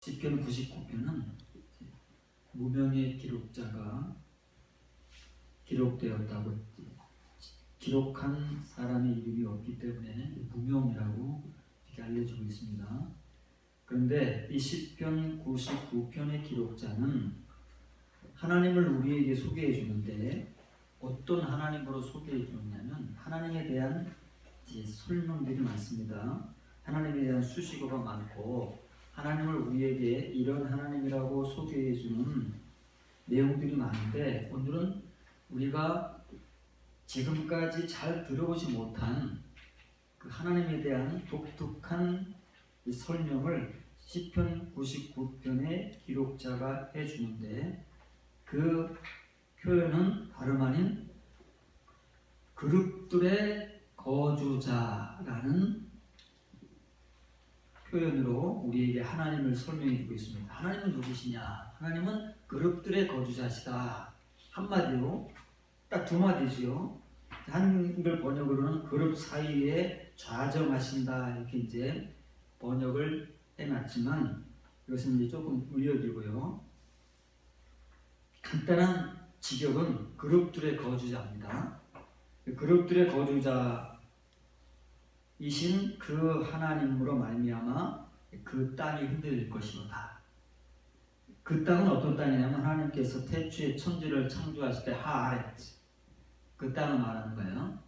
시편 99편은 무명의 기록자가 기록되었다고 기록한 사람의 이름이 없기 때문에 무명이라고 이렇게 알려지고 있습니다. 그런데 이 시편 99편의 기록자는 하나님을 우리에게 소개해 주는데 어떤 하나님으로 소개해 주느냐면 하나님에 대한 설명들이 많습니다. 하나님에 대한 수식어가 많고 하나님을 우리에게 이런 하나님이라고 소개해 주는 내용들이 많은데 오늘은 우리가 지금까지 잘 들어보지 못한 그 하나님에 대한 독특한 이 설명을 시편 99편의 기록자가 해주는데 그 표현은 다름 아닌 그룹들의 거주자라는 표현으로 우리에게 하나님을 설명해 주고 있습니다. 하나님은 누구시냐? 하나님은 그룹들의 거주자시다. 한마디로 딱 두 마디죠. 한글 번역으로는 그룹 사이에 좌정하신다 이렇게 이제 번역을 해놨지만 이것은 이제 조금 의역이고요. 간단한 직역은 그룹들의 거주자입니다. 그룹들의 거주자 이신 그 하나님으로 말미암아 그 땅이 흔들릴 것이로다. 그 땅은 어떤 땅이냐면 하나님께서 태초에 천지를 창조하실 때 하아렛 그 땅을 말하는 거예요.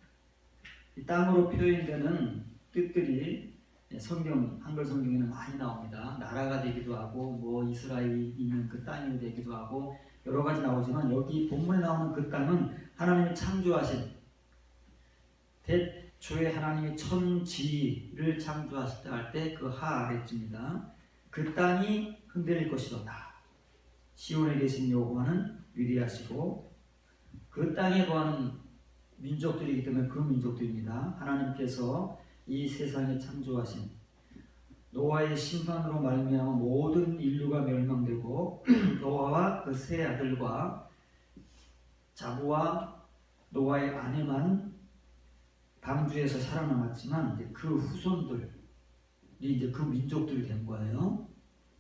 이 땅으로 표현되는 뜻들이 성경 한글 성경에는 많이 나옵니다. 나라가 되기도 하고 뭐 이스라엘이 있는 그 땅이 되기도 하고 여러 가지 나오지만 여기 본문에 나오는 그 땅은 하나님이 창조하신 태초에 하나님이 천지를 창조하실 때 할 때 그 하아렛입니다. 그 땅이 흔들릴 것이로다. 시온에 계신 여호와는 위대하시고 그 땅에 거하는 민족들이기 때문에 그 민족들입니다. 하나님께서 이 세상에 창조하신 노아의 심판으로 말미암아 모든 인류가 멸망되고 노아와 그 세 아들과 자부와 노아의 아내만 방주에서 살아남았지만 이제 그 후손들이 이제 그 민족들이 된 거예요.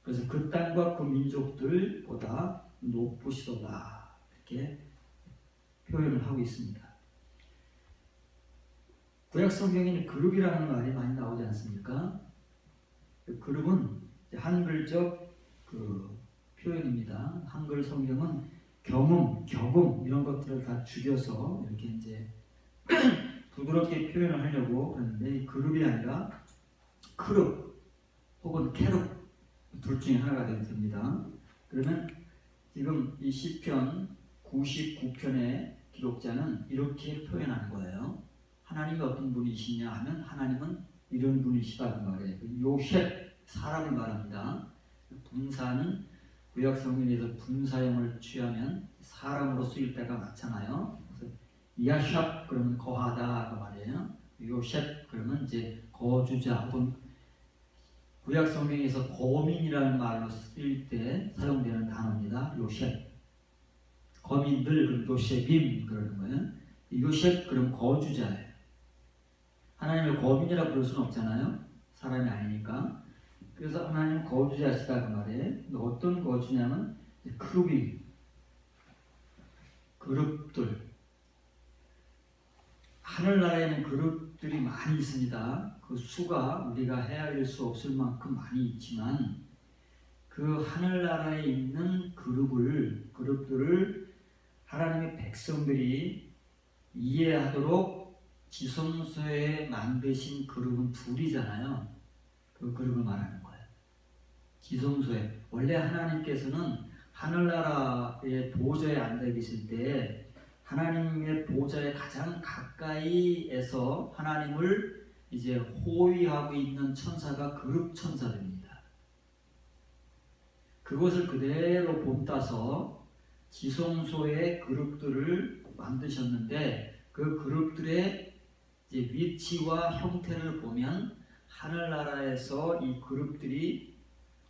그래서 그 땅과 그 민족들보다 높으시도다 이렇게 표현을 하고 있습니다. 구약 성경에는 그룹이라는 말이 많이 나오지 않습니까? 그 그룹은 한글적 그 표현입니다. 한글 성경은 경음, 격음 이런 것들을 다 죽여서 이렇게 이제 부드럽게 표현을 하려고 그러는데 그룹이 아니라 크룹 혹은 캐룹 둘 중에 하나가 됩니다. 그러면 지금 이 시편 99편의 기록자는 이렇게 표현하는 거예요. 하나님이 어떤 분이시냐 하면 하나님은 이런 분이시다는 말이에요. 요셉 사람을 말합니다. 분사는 구약 성경에서 분사형을 취하면 사람으로 쓰일 때가 많잖아요. 그래서 야샵 그러면 거하다 그 말이에요. 요셉 그러면 이제 거주자 혹은 구약 성경에서 거민이라는 말로 쓰일 때 사용되는 단어입니다. 요셉. 거민들 그럼 요셉임 그러는 거예요. 요셉 그럼 거주자예요. 하나님을 거민이라고 부를 수는 없잖아요. 사람이 아니니까. 그래서 하나님 거주자시다 그 말이에요. 어떤 거주냐면 크루빔, 그룹들. 하늘나라에는 그룹들이 많이 있습니다. 그 수가 우리가 헤아릴 수 없을 만큼 많이 있지만 그 하늘나라에 있는 그룹들을 하나님의 백성들이 이해하도록 지성소에 만드신 그룹은 둘이잖아요. 그 그룹을 말하는 거예요. 지성소에 원래 하나님께서는 하늘나라의 보좌에 앉아 계실 때 하나님의 보좌에 가장 가까이에서 하나님을 이제 호위하고 있는 천사가 그룹 천사들입니다. 그것을 그대로 본따서 지성소의 그룹들을 만드셨는데 그 그룹들의 이제 위치와 형태를 보면 하늘나라에서 이 그룹들이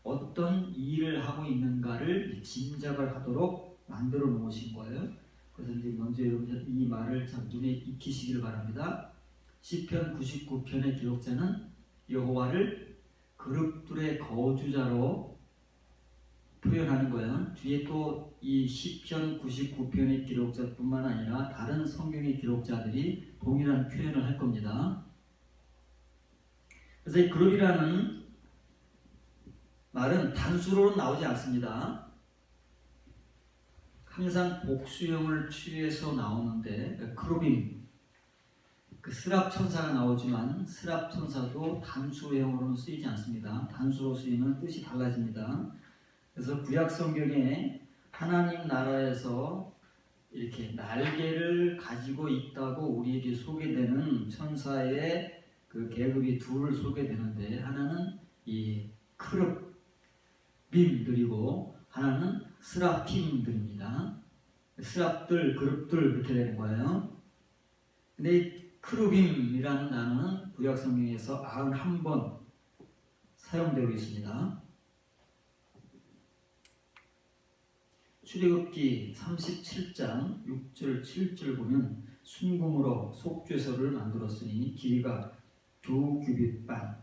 어떤 일을 하고 있는가를 짐작을 하도록 만들어 놓으신 거예요. 그래서 이제 먼저 여러분 이 말을 참 눈에 익히시길 바랍니다. 시편 99편의 기록자는 여호와를 그룹들의 거주자로 표현하는 거예요. 뒤에 또 이 시편 99편의 기록자뿐만 아니라 다른 성경의 기록자들이 동일한 표현을 할 겁니다. 그래서 이 그룹이라는 말은 단수로 나오지 않습니다. 항상 복수형을 취해서 나오는데 크루빔, 그 스랍 천사가 나오지만 스랍 천사도 단수형으로는 쓰이지 않습니다. 단수로 쓰이면 뜻이 달라집니다. 그래서 구약 성경에 하나님 나라에서 이렇게 날개를 가지고 있다고 우리에게 소개되는 천사의 그 계급이 둘을 소개되는데 하나는 이 크룹빔들이고 하나는 스라핌들입니다. 스랍들, 그룹들 이렇게 되는 거예요. 근데 이 크루빔이라는 단어는 구약 성경에서 91번 사용되고 있습니다. 출애굽기 37장 6절 7절 보면 순금으로 속죄소를 만들었으니 길이가 2규빗 반,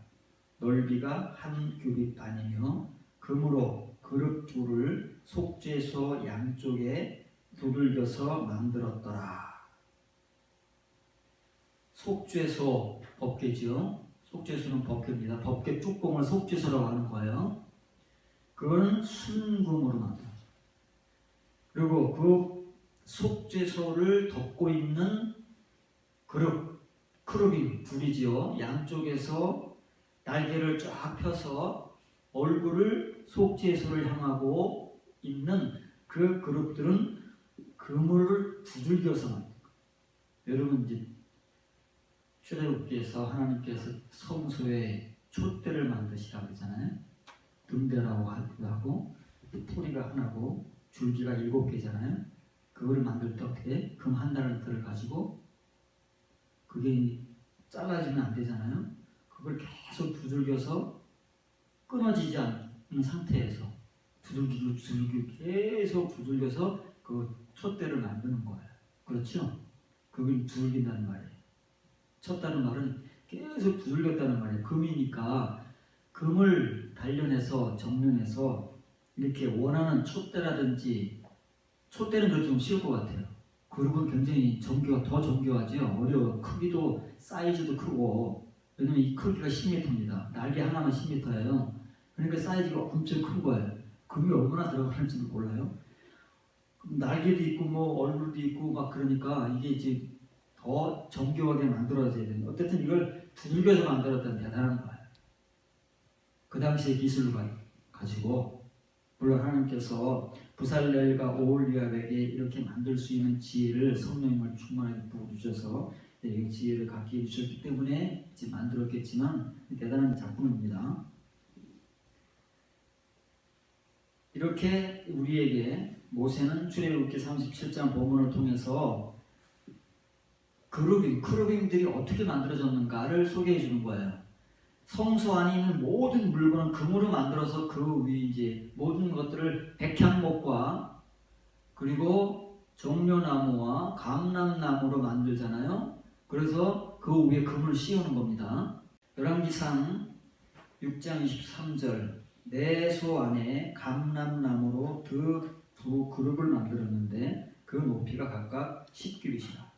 넓이가 1규빗 반이며 금으로 그릇 둘을 속죄소 양쪽에 두들겨서 만들었더라. 속죄소 법궤죠. 속죄소는 법궤입니다. 법궤 뚜껑을 속죄소라고 하는 거예요. 그거는 순금으로 만들었어요. 그리고 그 속죄소를 덮고 있는 크루빔 둘이지요. 양쪽에서 날개를 쫙 펴서 얼굴을 속죄소를 향하고 있는 그 그룹들은 그물을 두들겨서 만든 거예요. 여러분 이제 출애굽기에서 하나님께서 성소에 촛대를 만드시라고 했잖아요. 등대라고 하기도 하고 토리가 하나고 줄기가 7개잖아요. 그거를 만들 때 어떻게 금 한 달을 가지고 그게 잘라지면 안 되잖아요. 그걸 계속 두들겨서 끊어지지 않는 상태에서 두들기고 계속 두들겨서 그 촛대를 만드는 거예요. 그렇죠? 그걸 두들긴다는 말이에요. 쳤다는 말은 계속 두들겼다는 말이에요. 금이니까 금을 단련해서 정련해서 이렇게 원하는 촛대라든지 촛대는 그래도 좀 쉬울 것 같아요. 그룹은 굉장히 더 정교하죠. 어려워. 크기도 사이즈도 크고 왜냐면 이 크기가 10m입니다. 날개 하나만 10m예요. 그러니까 사이즈가 엄청 큰 거예요. 금이 얼마나 들어가는지도 몰라요. 날개도 있고 뭐 얼굴도 있고 막 그러니까 이게 이제 더 정교하게 만들어져야 되는. 어쨌든 이걸 두들겨서 만들었다는 대단한 거예요. 그 당시의 기술을 가지고 물론 하나님께서 부살렐과 오홀리압에게 이렇게 만들 수 있는 지혜를 성령님을 충만하게 부어주셔서 이 지혜를 갖게 해주셨기 때문에 이제 만들었겠지만 대단한 작품입니다. 이렇게 우리에게 모세는 출애굽기 37장 본문을 통해서 크루빔들이 어떻게 만들어졌는가를 소개해 주는 거예요. 성소 안에 있는 모든 물건은 금으로 만들어서 그 위에 이제 모든 것들을 백향목과 그리고 정료나무와 감람나무로 만들잖아요. 그래서 그 위에 금을 씌우는 겁니다. 열왕기상 6장 23절 내소 안에 감람나무로 두 그룹을 만들었는데 그 높이가 각각 10규빗이라.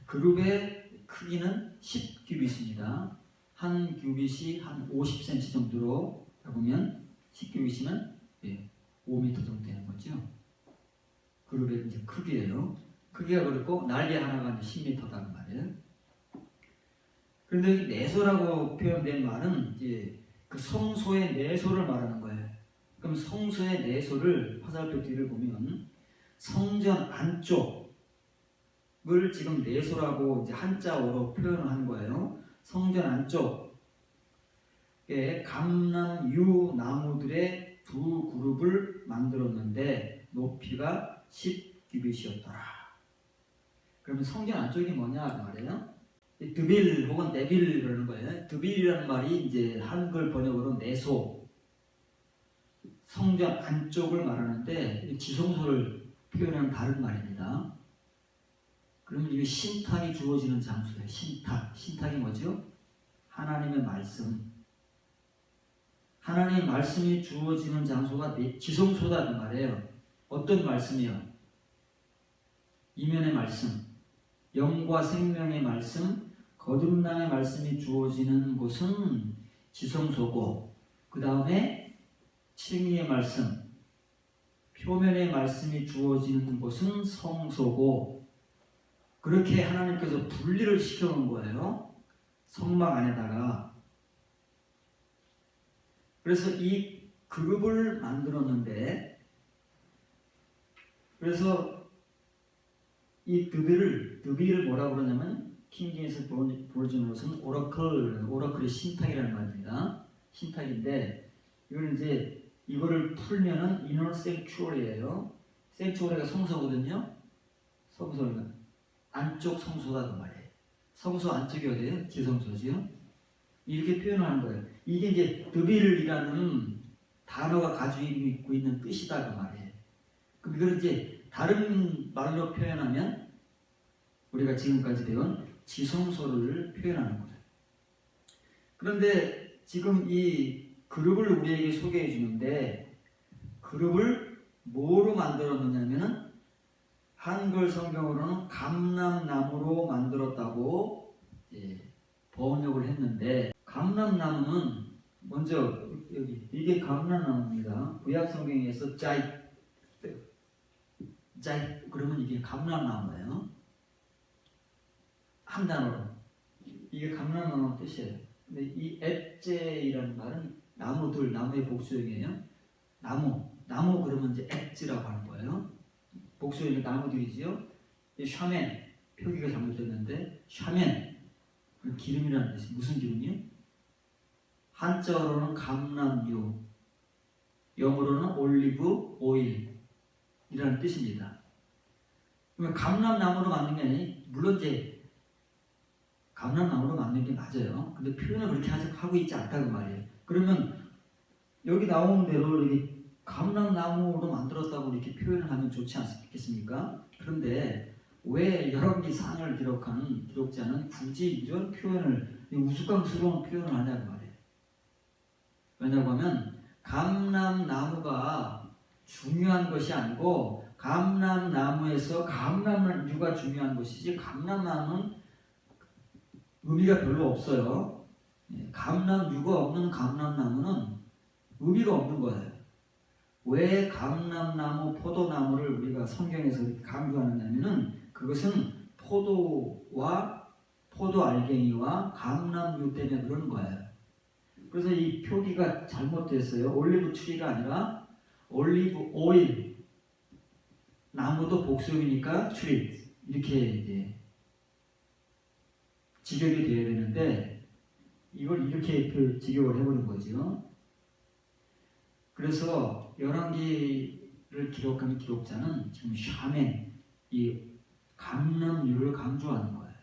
그룹의 크기는 10규빗입니다. 한 규빗이 한 50cm 정도로 보면 10규빗이면 5m 정도 되는 거죠. 그룹의 이제 크기예요. 크기가 그렇고 날개 하나가 10m다는 말이에요. 그런데 내소라고 표현된 말은 이제 그 성소의 내소를 말하는 거예요. 그럼 성소의 내소를 화살표 뒤를 보면 성전 안쪽을 지금 내소라고 이제 한자어로 표현을 한 거예요. 성전 안쪽에 감람유 나무들의 두 그룹을 만들었는데 높이가 10규빗이었더라. 그러면 성전 안쪽이 뭐냐 그 말이에요. 드빌 혹은 네빌 그러는 거예요. 드빌이라는 말이 이제 한글 번역으로 내소, 성전 안쪽을 말하는데 지성소를 표현하는 다른 말입니다. 그러면 이게 신탁이 주어지는 장소예요. 신탁이 뭐죠? 하나님의 말씀, 하나님 말씀이 주어지는 장소가 지성소다 그 말이에요. 어떤 말씀이요? 이면의 말씀, 영과 생명의 말씀, 거듭남의 말씀이 주어지는 곳은 지성소고, 그 다음에 칭의의 말씀, 표면의 말씀이 주어지는 곳은 성소고, 그렇게 하나님께서 분리를 시켜놓은 거예요. 성막 안에다가. 그래서 이 그룹을 만들었는데, 그래서 이 드비를 뭐라고 그러냐면 킹제임스 버전으로서는 오라클의 신탁이라는 말입니다. 신탁인데 이거를 풀면은 inner sanctuary예요. sanctuary가 성소거든요. 성소가 안쪽 성소다 그 말이에요. 성소 안쪽이 어디예요? 지성소지요. 이렇게 표현하는 거예요. 이게 이제 드빌이라는 단어가 가지고 있는 뜻이다 그 말이에요. 그럼 이걸 이제 다른 말로 표현하면 우리가 지금까지 배운 지성소를 표현하는 거예요. 그런데 지금 이 그룹을 우리에게 소개해 주는데, 그룹을 뭐로 만들었느냐면은 한글 성경으로는 감람나무로 만들었다고 번역을 했는데, 감람나무는 먼저 여기 이게 감람나무입니다. 구약 성경에서 짜이 그러면 이게 감람나무예요. 한 단어로 이게 감람나무 뜻이에요. 근데 이 엣제이라는 말은 나무의 복수형이에요. 나무 그러면 이제 엣지라고 하는 거예요. 복수형이 나무들이지요. 샤멘 표기가 잘못됐는데 샤멘 기름이라는 뜻이 무슨 기름이요? 한자어로는 감람유, 영어로는 올리브 오일이라는 뜻입니다. 그러면 감람나무로 만든 게 아니라 물론 이제 감람나무로 만든 게 맞아요. 근데 표현을 그렇게 하고 있지 않다고 말이에요. 그러면 여기 나오는 대로 이렇게 감람나무로 만들었다고 이렇게 표현을 하면 좋지 않겠습니까? 그런데 왜 열왕기상을 기록한 기록자는 굳이 이런 표현을, 우스꽝스러운 표현을 하냐고 말이에요. 왜냐고 하면 감람나무가 중요한 것이 아니고 감람나무에서 감람유가 중요한 것이지 감람나무는 의미가 별로 없어요. 감람유가 없는 감람나무는 의미가 없는 거예요. 왜 감람나무, 포도나무를 우리가 성경에서 강조하느냐면은 그것은 포도 알갱이와 감람유 때문에 그런 거예요. 그래서 이 표기가 잘못됐어요. 올리브 트리가 아니라 올리브 오일. 나무도 복수이니까 트리. 이렇게 이제 직역이 되어야 되는데 이걸 이렇게 직역을 해버린 거죠. 그래서 열왕기를 기록하는 기록자는 지금 샤멘, 이 감람유를 강조하는 거예요.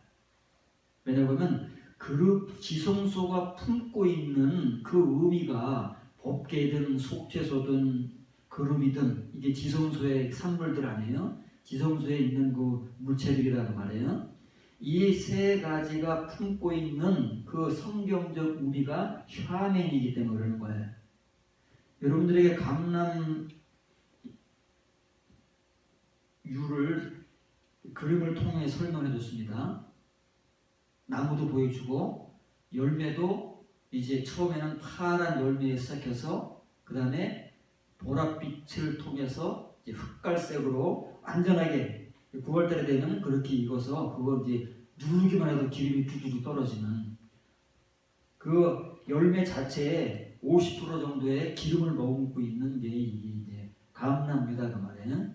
왜냐하면 그룹 지성소가 품고 있는 그 의미가 법궤든 속죄소든 그룹이든 이게 지성소의 산물들 아니에요? 지성소에 있는 그 물체들이라고 말해요. 이 세 가지가 품고 있는 그 성경적 의미가 샤멘이기 때문에 그러는 거예요. 여러분들에게 감람유를 그림을 통해 설명해 줬습니다. 나무도 보여주고 열매도 이제 처음에는 파란 열매에 시작해서 그 다음에 보랏빛을 통해서 이제 흑갈색으로 완전하게 9월달에 되면 그렇게 익어서 그거 이제 누르기만 해도 기름이 뚝뚝 떨어지는 그 열매 자체에 50% 정도의 기름을 머금고 있는 게 이제 감람유다 그 말이에요.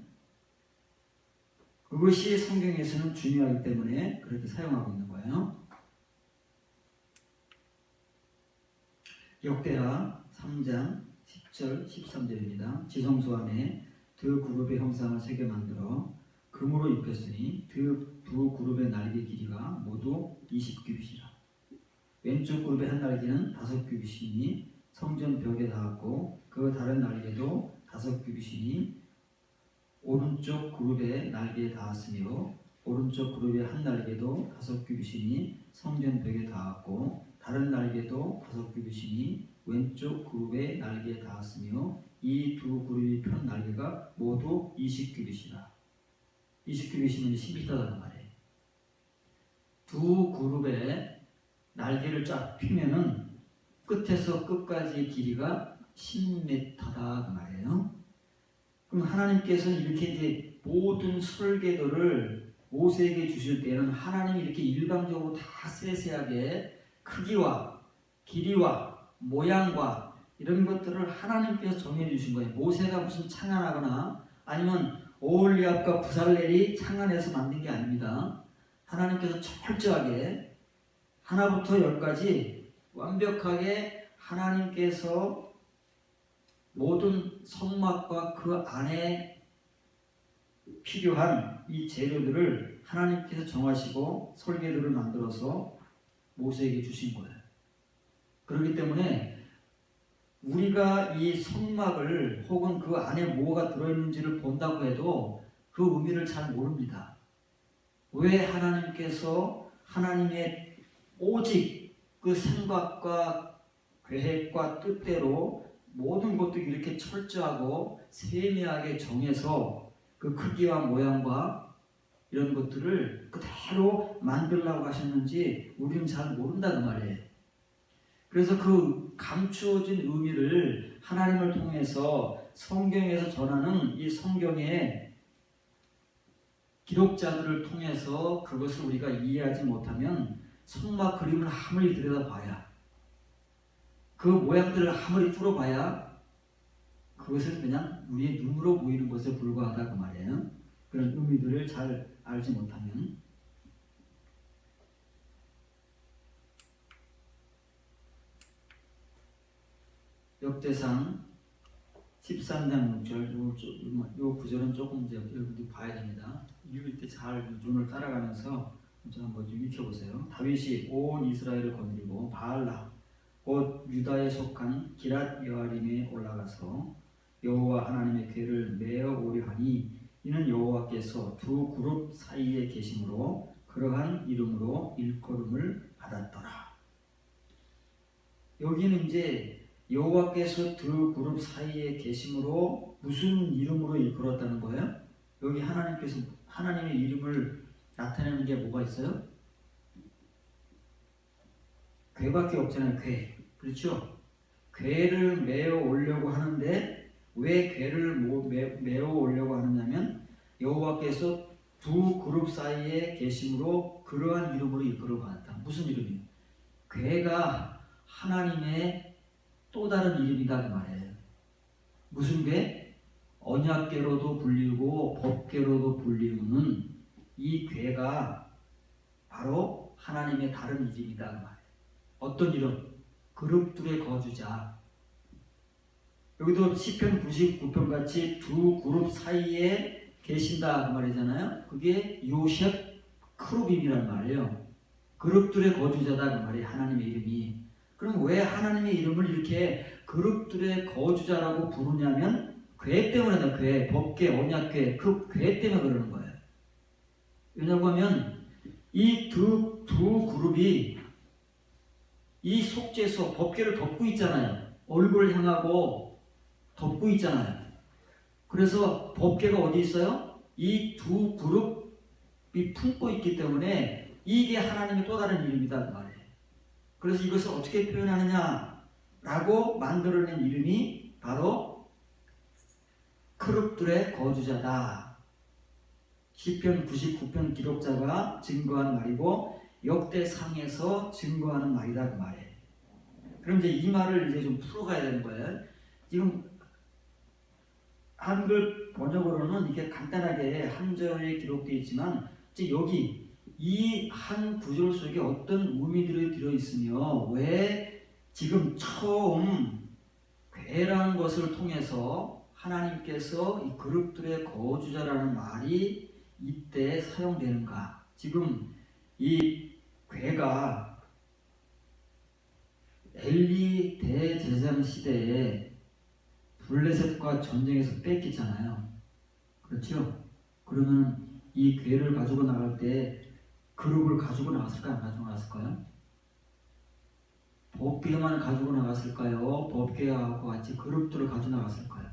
그것이 성경에서는 중요하기 때문에 그렇게 사용하고 있는 거예요. 역대하 3장 10절 13절입니다. 지성소 안에 두 그룹의 형상을 새겨 만들어 금으로 입혔으니 두 그룹의 날개 길이가 모두 20규빗이라. 왼쪽 그룹의 한 날개는 5규빗이니 성전 벽에 닿았고 그 다른 날개도 5규빗이니 오른쪽 그룹의 날개에 닿았으며 오른쪽 그룹의 한 날개도 5규빗이니 성전 벽에 닿았고 다른 날개도 5규빗이니 왼쪽 그룹의 날개에 닿았으며 이 두 그룹이 편 날개가 모두 20규빗이라. 20규빗이면 10m라는 말이에요. 두 그룹의 날개를 쫙 펴면은 끝에서 끝까지의 길이가 10m다 그 말이에요. 그럼 하나님께서는 이렇게 이제 모든 설계도를 모세에게 주실 때는 하나님이 이렇게 일방적으로 다 세세하게 크기와 길이와 모양과 이런 것들을 하나님께서 정해 주신 거예요. 모세가 무슨 창안하거나 아니면 오홀리압과 부살렐이 창안해서 만든 게 아닙니다. 하나님께서 철저하게 하나부터 열까지 완벽하게 하나님께서 모든 성막과 그 안에 필요한 이 재료들을 하나님께서 정하시고 설계도를 만들어서 모세에게 주신 거예요. 그렇기 때문에 우리가 이 성막을 혹은 그 안에 뭐가 들어있는지를 본다고 해도 그 의미를 잘 모릅니다. 왜 하나님께서 하나님의 오직 그 생각과 계획과 뜻대로 모든 것도 이렇게 철저하고 세밀하게 정해서 그 크기와 모양과 이런 것들을 그대로 만들려고 하셨는지 우리는 잘 모른다는 말이에요. 그래서 그 감추어진 의미를 하나님을 통해서 성경에서 전하는 이 성경의 기록자들을 통해서 그것을 우리가 이해하지 못하면 성막 그림을 아무리 들여다봐야 그 모양들을 아무리 뚫어봐야 그것은 그냥 우리의 눈으로 보이는 것에 불과하다 그 말이에요. 그런 의미들을 잘 알지 못하면. 역대상 13장 6절 요 구절은 조금 이제 여러분들이 봐야 됩니다. 읽을 때 잘 눈을 따라가면서 좀 한번 좀 익혀보세요. 다윗이 온 이스라엘을 거느리고 바알라 곧 유다에 속한 기랏 여아림에 올라가서 여호와 하나님의 궤를 메어 오려 하니 이는 여호와께서 두 그룹 사이에 계심으로 그러한 이름으로 일컬음을 받았더라. 여기는 이제 여호와께서 두 그룹 사이에 계심으로 무슨 이름으로 일컬었다는 거예요? 여기 하나님께서 하나님의 이름을 나타내는 게 뭐가 있어요? 궤밖에 없잖아요. 궤. 그렇죠? 궤를 메어 오려고 하는데 왜 궤를 메어 오려고 하느냐면 여호와께서 두 그룹 사이에 계심으로 그러한 이름으로 이끌어 받았다. 무슨 이름이에요? 궤가 하나님의 또 다른 이름이다 그 말이에요. 무슨 궤? 언약궤로도 불리고 법궤로도 불리우는 이 궤가 바로 하나님의 다른 이름이다 그 말이에요. 어떤 이름? 그룹들의 거주자. 여기도 시편 99편 같이 두 그룹 사이에 계신다 그 말이잖아요. 그게 요셉 크루빔이란 말이에요. 그룹들의 거주자다 그 말이에요. 하나님의 이름이. 그럼 왜 하나님의 이름을 이렇게 그룹들의 거주자라고 부르냐면 궤 때문에다. 궤, 법궤, 언약궤, 그 궤 때문에 그러는 거예요. 왜냐고 하면 이 두 그룹이 이 속죄소, 법궤를 덮고 있잖아요. 얼굴을 향하고 덮고 있잖아요. 그래서 법궤가 어디 있어요? 이 두 그룹이 품고 있기 때문에 이게 하나님의 또 다른 이름이다 그 말이에요. 그래서 이것을 어떻게 표현하느냐라고 만들어낸 이름이 바로 크룹들의 거주자다. 시편 99편 기록자가 증거한 말이고 역대상에서 증거하는 말이다 그 말이에요. 그럼 이제 이 말을 이제 좀 풀어가야 되는 거예요. 지금 한글 번역으로는 이렇게 간단하게 한 절에 기록되어 있지만 이제 여기 이 한 구절 속에 어떤 의미들이 들어있으며 왜 지금 처음 궤라는 것을 통해서 하나님께서 이 그룹들의 거주자라는 말이 이때 사용되는가. 지금 이 궤가 엘리 대제사장 시대에 블레셋과 전쟁에서 뺏기잖아요. 그렇죠? 그러면 이 궤를 가지고 나갈 때 그룹을 가지고 나갔을까요? 안 가지고 나갔을까요? 법궤만 가지고 나갔을까요? 법궤하고 같이 그룹들을 가지고 나갔을까요?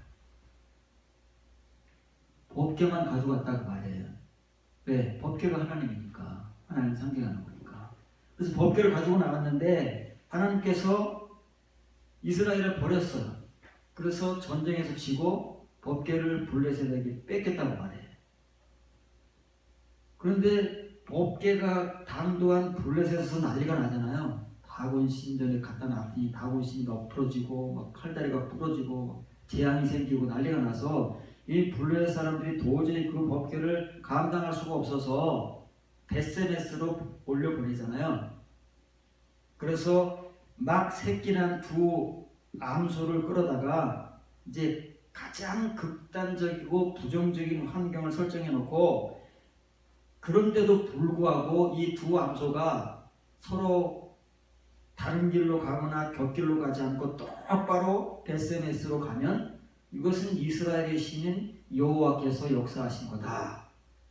법궤만 가지고 갔다 그 말이에요. 왜? 법궤가 하나님이니까. 하나님 상징하는 거니까. 그래서 법궤를 가지고 나갔는데 하나님께서 이스라엘을 버렸어요. 그래서 전쟁에서 지고 법궤를 블레셋에게 뺏겼다고 말해요. 그런데 법궤가 당도한 블레셋에서 난리가 나잖아요. 다곤 신전에 갖다 놨더니 다곤 신이 엎어지고 막 팔다리가 부러지고 재앙이 생기고 난리가 나서 이 블레셋 사람들이 도저히 그 법궤를 감당할 수가 없어서 베세메스로 올려보내잖아요. 그래서 막 새끼난 두 암소를 끌어다가 이제 가장 극단적이고 부정적인 환경을 설정해 놓고, 그런데도 불구하고 이 두 암소가 서로 다른 길로 가거나 곁길로 가지 않고 똑바로 베세메스로 가면 이것은 이스라엘의 신인 여호와께서 역사하신 거다.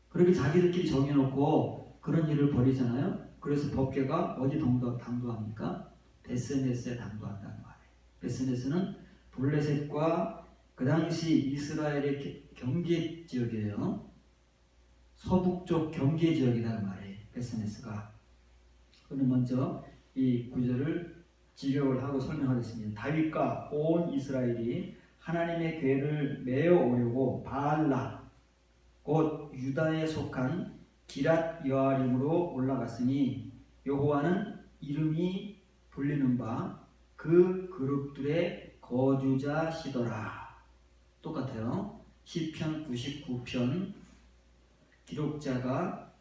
그렇게 자기들끼리 정해놓고 그런 일을 벌이잖아요. 그래서 법궤가 어디 당도합니까? 베세메스에 당도한다는 말이에요. 베세메스는 블레셋과 그 당시 이스라엘의 경계 지역이에요. 서북쪽 경계 지역이라는 말이에요. 베세메스가. 그럼 먼저 이 구절을 직역을 하고 설명하겠습니다. 다윗과 온 이스라엘이 하나님의 궤를 메어 오려고 바알라 곧 유다에 속한 기랏 여아림으로 올라갔으니 여호와는 이름이 불리는 바 그 그룹들의 거주자시더라. 똑같아요. 시편 99편 기록자가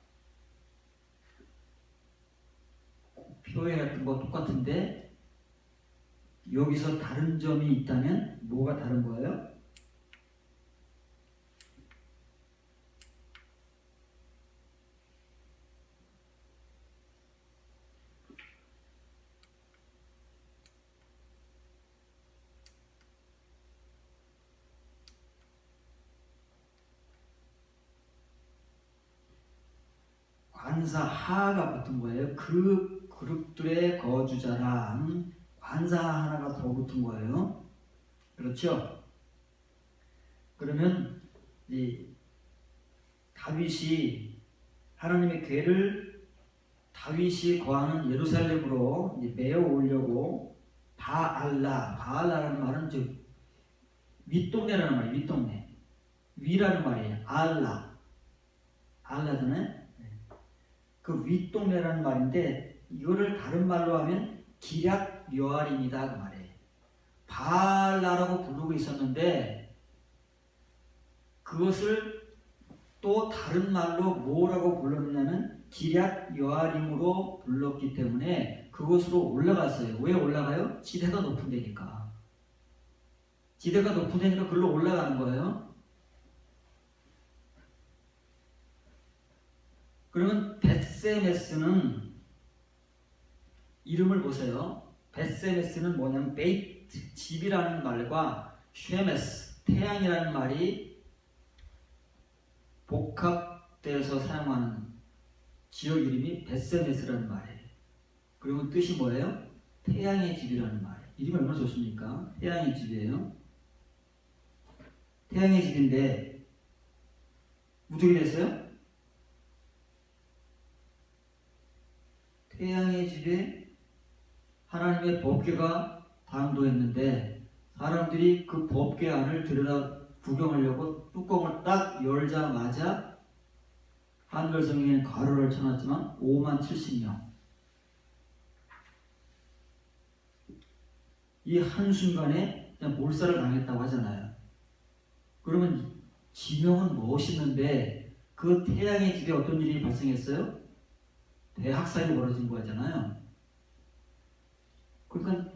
표현했던 거 똑같은데 여기서 다른 점이 있다면 뭐가 다른 거예요? 관사하가 붙은 거예요. 그 그룹들의 거주자라. 관사 하나가 더 붙은 거예요. 그렇죠? 그러면 이 다윗이 하나님의 궤를 다윗이 거하는 예루살렘으로 메어 오려고 바알라라는 말은 즉 윗동네라는 말이에요. 윗동네. 위라는 말이에요. 알라잖아요. 그 윗동네라는 말인데 이거를 다른 말로 하면 기럇 여아림이다 그 말이에요. 바알라라고 부르고 있었는데 그것을 또 다른 말로 뭐라고 불렀냐면 기럇 여아림으로 불렀기 때문에 그곳으로 올라갔어요. 왜 올라가요? 지대가 높은 데니까. 지대가 높은 데니까 글로 올라가는 거예요. 그러면 벳세메스는 이름을 보세요. 벳세메스는 뭐냐면 베이트, 집이라는 말과 쉐메스, 태양이라는 말이 복합돼서 사용하는 지역 이름이 벳세메스라는 말이에요. 그러면 뜻이 뭐예요? 태양의 집이라는 말이에요. 이름이 얼마나 좋습니까? 태양의 집이에요. 태양의 집인데 어떻게 됐어요? 태양의 집에 하나님의 법궤가 당도했는데 사람들이 그 법궤 안을 들여다 구경하려고 뚜껑을 딱 열자마자 한글 성경에는 괄호를 쳐놨지만 5만 70명. 이 한순간에 그냥 몰살을 당했다고 하잖아요. 그러면 지명은 멋있는데 그 태양의 집에 어떤 일이 발생했어요? 대학살이 벌어진 거잖아요. 그러니까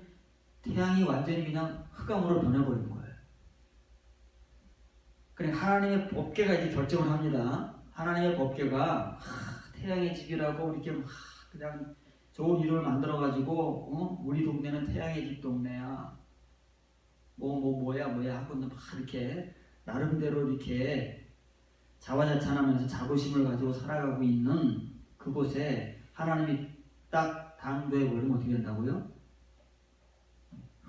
태양이 완전히 그냥 흑암으로 변해버린 거예요. 그래 하나님의 법궤가 이제 결정을 합니다. 하나님의 법궤가 태양의 집이라고 이렇게 그냥 좋은 이름을 만들어가지고 우리 동네는 태양의 집 동네야. 뭐야 하고 막 이렇게 나름대로 이렇게 자화자찬하면서 자부심을 가지고 살아가고 있는 그곳에 하나님이 딱 당도해 버리면 어떻게 된다고요?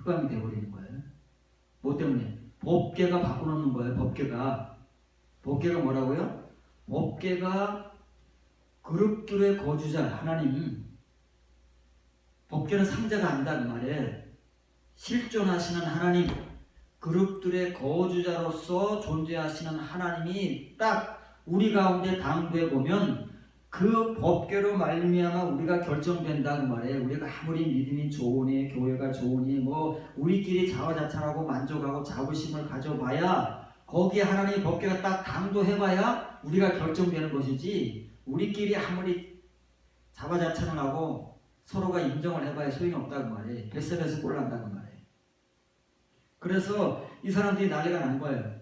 흑암이 되어버리는 거예요. 뭐 때문에? 법궤가 바꿔놓는 거예요. 법궤가 뭐라고요? 법궤가 그룹들의 거주자 하나님, 법궤는 상자가 아니다 그 말이에요. 실존하시는 하나님, 그룹들의 거주자로서 존재하시는 하나님이 딱 우리 가운데 당부해 보면 그 법궤로 말미암아 우리가 결정된다 그 말이에요. 우리가 아무리 믿음이 좋으니 교회가 좋으니 뭐 우리끼리 자화자찬하고 만족하고 자부심을 가져봐야 거기에 하나님의 법궤가 딱 당도해봐야 우리가 결정되는 것이지, 우리끼리 아무리 자화자찬을 하고 서로가 인정을 해봐야 소용이 없다 그 말이에요. 뱃속에서 꼴난다 그 말이에요. 그래서 이 사람들이 난리가 난 거예요.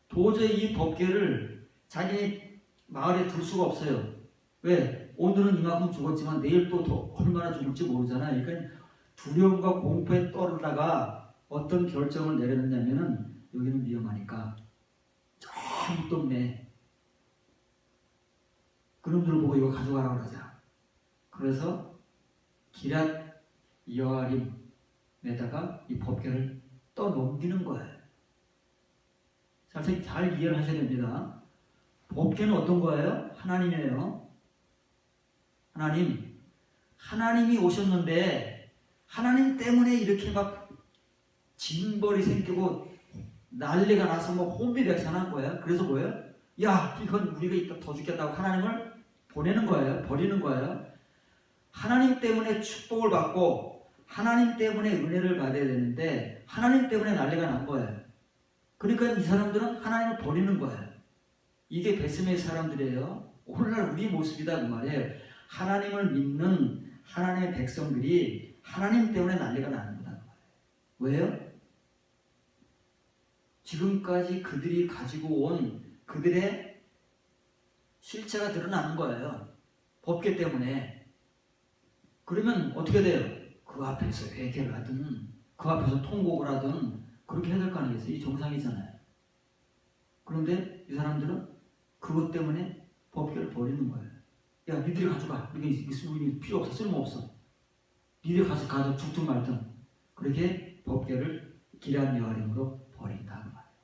도저히 이 법궤를 자기 마을에 둘 수가 없어요. 왜? 오늘은 이만큼 죽었지만 내일 또 더 얼마나 죽을지 모르잖아요. 그러니까 두려움과 공포에 떨다가 어떤 결정을 내렸냐면은 여기는 위험하니까 저 밑동네 그놈들 보고 이거 가져가라고 그러자. 그래서 기랏 여아림에다가 이 법궤를 떠넘기는 거예요. 잘 이해를 하셔야 됩니다. 법궤는 어떤 거예요? 하나님이에요. 하나님이 오셨는데 하나님 때문에 이렇게 막 징벌이 생기고 난리가 나서 뭐 혼비백산한 거예요. 그래서 뭐예요? 야, 이건 우리가 이따 더 죽겠다고 하나님을 보내는 거예요. 버리는 거예요. 하나님 때문에 축복을 받고 하나님 때문에 은혜를 받아야 되는데 하나님 때문에 난리가 난 거예요. 그러니까 이 사람들은 하나님을 버리는 거예요. 이게 베스메의 사람들이에요. 오늘날 우리 모습이다 그 말이에요. 하나님을 믿는 하나님의 백성들이 하나님 때문에 난리가 나는 거다. 왜요? 지금까지 그들이 가지고 온 그들의 실체가 드러나는 거예요. 법궤 때문에. 그러면 어떻게 돼요? 그 앞에서 회개를 하든 그 앞에서 통곡을 하든 그렇게 해야 될 거 아니겠어요? 이 정상이잖아요. 그런데 이 사람들은 그것 때문에 법궤를 버리는 거예요. 야, 니들이 가져가. 이게 필요 없어. 쓸모없어. 니들이 가져 죽든 말든. 그렇게 법궤를 기럇 여아림으로 버린다 그 말이에요.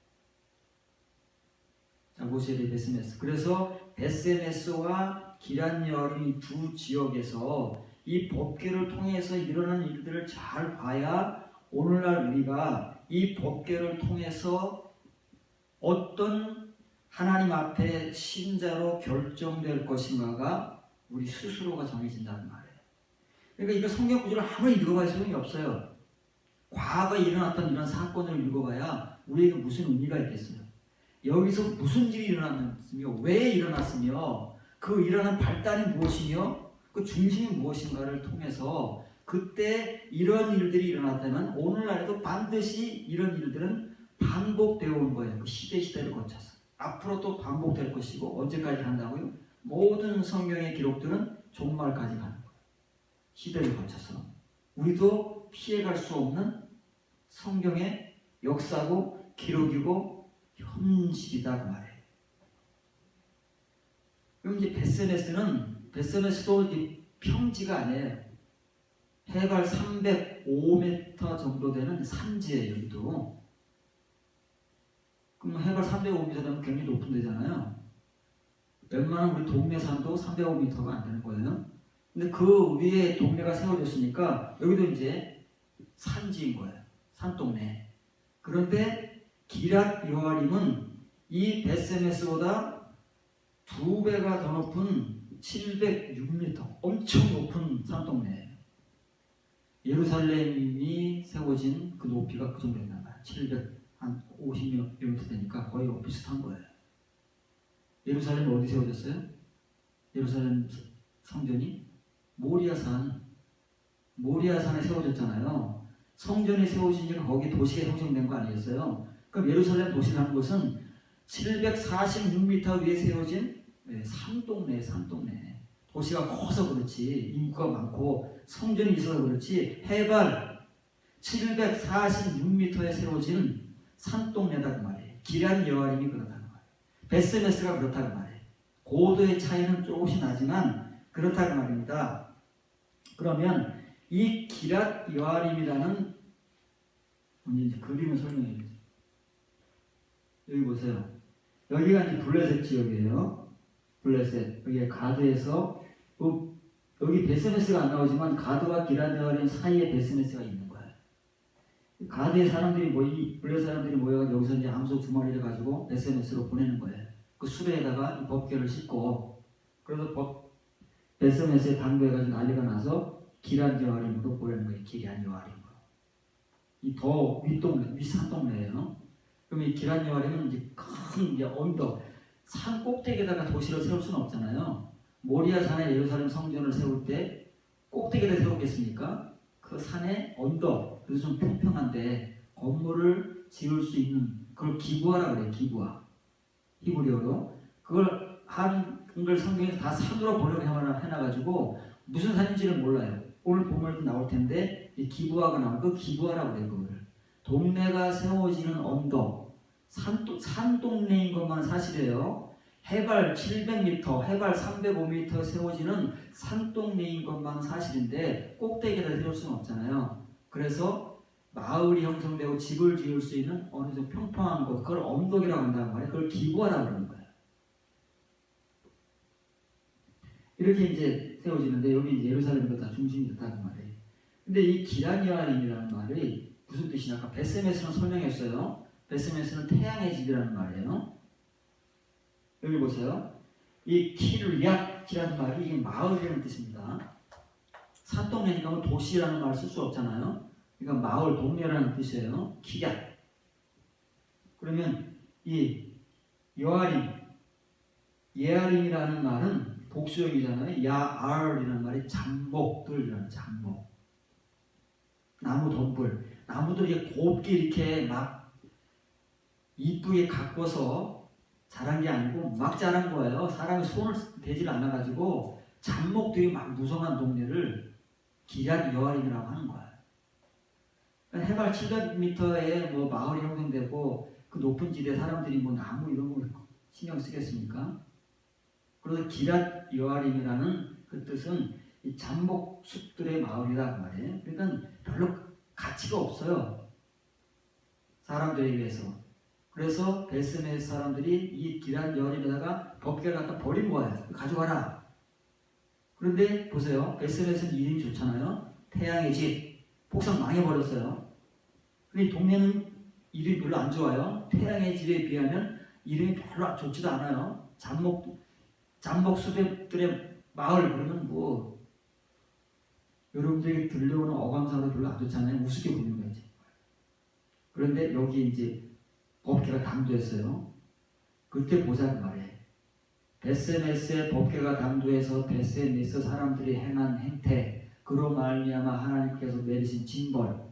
자, 보세요. 베스메스. 그래서 베스메스와 기럇 여아림 두 지역에서 이 법궤를 통해서 일어나는 일들을 잘 봐야 오늘날 우리가 이 법궤를 통해서 어떤 하나님 앞에 신자로 결정될 것인가가 우리 스스로가 정해진다는 말이에요. 그러니까 이거 성경 구절을 아무리 읽어봐야 소용이 없어요. 과거에 일어났던 이런 사건을 읽어봐야 우리에게 무슨 의미가 있겠어요. 여기서 무슨 일이 일어났으며 왜 일어났으며 그 일어난 발단이 무엇이며 그 중심이 무엇인가를 통해서 그때 이런 일들이 일어났다면 오늘날에도 반드시 이런 일들은 반복되어 온 거예요. 그 시대를 거쳐서. 앞으로 또 반복될 것이고 언제까지 간다고요? 모든 성경의 기록들은 종말까지 가는 거예요. 시대를 거쳐서. 우리도 피해갈 수 없는 성경의 역사고 기록이고 현실이다 그 말이에요. 그럼 이제 베스메스도 평지가 아니에요. 해발 305m 정도 되는 산지예요. 여기도. 그럼 해발 305m 되면 굉장히 높은 데잖아요. 웬만한 우리 동네 산도 305m가 안 되는 거예요. 근데 그 위에 동네가 세워졌으니까 여기도 이제 산지인 거예요. 산동네. 그런데 기럇 여아림은 이 베스메스보다 2배가 더 높은 706m, 엄청 높은 산동네예요. 예루살렘이 세워진 그 높이가 그 정도 된단 말이에요. 750m 되니까 거의 비슷한 거예요. 예루살렘이 어디 세워졌어요? 예루살렘 성전이 모리아산에 세워졌잖아요. 성전이 세워지니까 거기 도시가 형성된 거 아니겠어요? 그럼 예루살렘 도시라는 것은 746m 위에 세워진 산동네. 도시가 커서 그렇지, 인구가 많고 성전이 있어서 그렇지, 해발 746m에 세워진 산동네다 그 말이에요. 기럇 여아림이 그렇다는 말이에요. 베스메스가 그렇다는 말이에요. 고도의 차이는 조금씩 나지만 그렇다는 말입니다. 그러면 이 기랏 여아림이라는 이제 그림을 설명해 주세요. 여기 보세요. 여기가 이제 블레셋 지역이에요. 블레셋. 여기 가드에서 여기 베스메스가 안 나오지만 가드와 기랏 여아림 사이에 베스메스가 있는 거예요. 가드의 사람들이 이 블레셋 사람들이 모여서 여기서 이제 암소 두 마리를 가지고 베스메스로 보내는 거예요. 그 수레에다가 이 법궤를 싣고 그래서 베스메스에 당도해가지고 난리가 나서 기랏 여아림으로 보내는 거예요. 기럇 여아림으로. 이 더 윗동네, 윗산 동네예요. 그럼 이 기럇 여아림은 이제 큰 이제 언덕, 산 꼭대기에다가 도시를 세울 수는 없잖아요. 모리아 산에 예루살렘 성전을 세울 때 꼭대기에다 세우겠습니까? 그 산에 언덕, 그래서 좀 평평한데 건물을 지을 수 있는 그걸 기부하라 그래요. 기부하. 히브리어로 그걸 한글 성경에서 다 산으로 번역을 해놔가지고 무슨 산인지를 몰라요. 오늘 보면 나올 텐데 기부하가 나오면 그 기부하라고 그래요. 그거를 동네가 세워지는 언덕, 산 동네인 것만 사실이에요. 해발 700m, 해발 305m 세워지는 산 동네인 것만 사실인데 꼭대기에다 세울 수는 없잖아요. 그래서 마을이 형성되고 집을 지을 수 있는 어느 정도 평평한 곳, 그걸 언덕이라고 한다는 말이에요. 그걸 기부하라고 그러는 거예요. 이렇게 이제 세워지는데 여기 이제 예루살렘도 다 중심이 됐다는 말이에요. 근데 이 기럇 여아림이라는 말이 무슨 뜻이냐? 아까 베스메스는 설명했어요. 베스메스는 태양의 집이라는 말이에요. 여기 보세요. 이 키르얏이라는 말이 이게 마을이라는 뜻입니다. 산동네니까 뭐 도시라는 말을 쓸 수 없잖아요. 그러니까 마을, 동네라는 뜻이에요. 키Ꟈ. 그러면 이 여아림, 예아림이라는 말은 복수형이잖아요. 야알이라는 말이 장목들이라는 장목. 나무 덤불. 나무들이 곱게 이렇게 막 이쁘게 가꿔서 자란 게 아니고 막 자란 거예요. 사람이 손을 대질 않아가지고 잡목들이 막 무성한 동네를 기럇 여아림이라고 하는 거예요. 그러니까 해발 700m에 뭐 마을이 형성되고 그 높은 지대 사람들이 뭐 나무 이런 거 신경 쓰겠습니까? 그래서 기럇 여아림이라는 그 뜻은 이 잡목 숲들의 마을이라고 말해요. 그러니까 별로 가치가 없어요. 사람들에 비해서. 그래서 베스메스 사람들이 이 기럇 여아림에다가 법궤를 갖다 버린 거예요. 가져가라. 그런데 보세요. 베스메스는 이름이 좋잖아요. 태양의 집. 복상 망해버렸어요. 근데 동네는 이름이 별로 안 좋아요. 태양의 집에 비하면 이름이 별로 좋지도 않아요. 잡목 수백들의 마을 그러면 뭐 여러분들에게 들려오는 어감상으로 별로 안 좋잖아요. 우습게 보는 거지. 그런데 여기 이제 법궤가 당도했어요. 그때 보자 그 말이에요. 베스메스의 법궤가 당도해서 베스메스 사람들이 행한 행태, 그로 말미암아 하나님께서 내리신 징벌,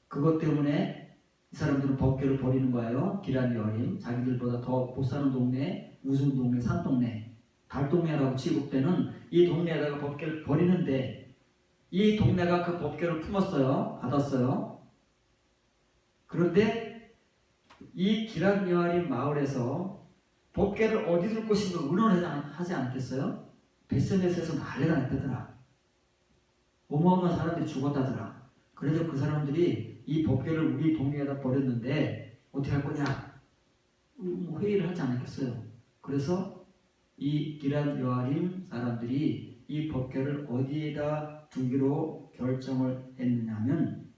그것 때문에 이 사람들은 법궤를 버리는 거예요. 기럇 여아림, 자기들보다 더 못 사는 동네, 우스운 동네, 산동네, 달동네라고 취급되는 이 동네에다가 법궤를 버리는데 이 동네가 그 법궤를 품었어요. 받았어요. 그런데 이 기럇 여아림 마을에서 법궤를 어디 둘 것인가 의논하지 않겠어요? 베스메스에서 난리가 났다더라. 어마어마한 사람들이 죽었다더라. 그래서 그 사람들이 이 법궤를 우리 동네에다 버렸는데 어떻게 할 거냐? 회의를 하지 않았겠어요. 그래서 이 기럇 여아림 사람들이 이 법궤를 어디에다 두기로 결정을 했느냐면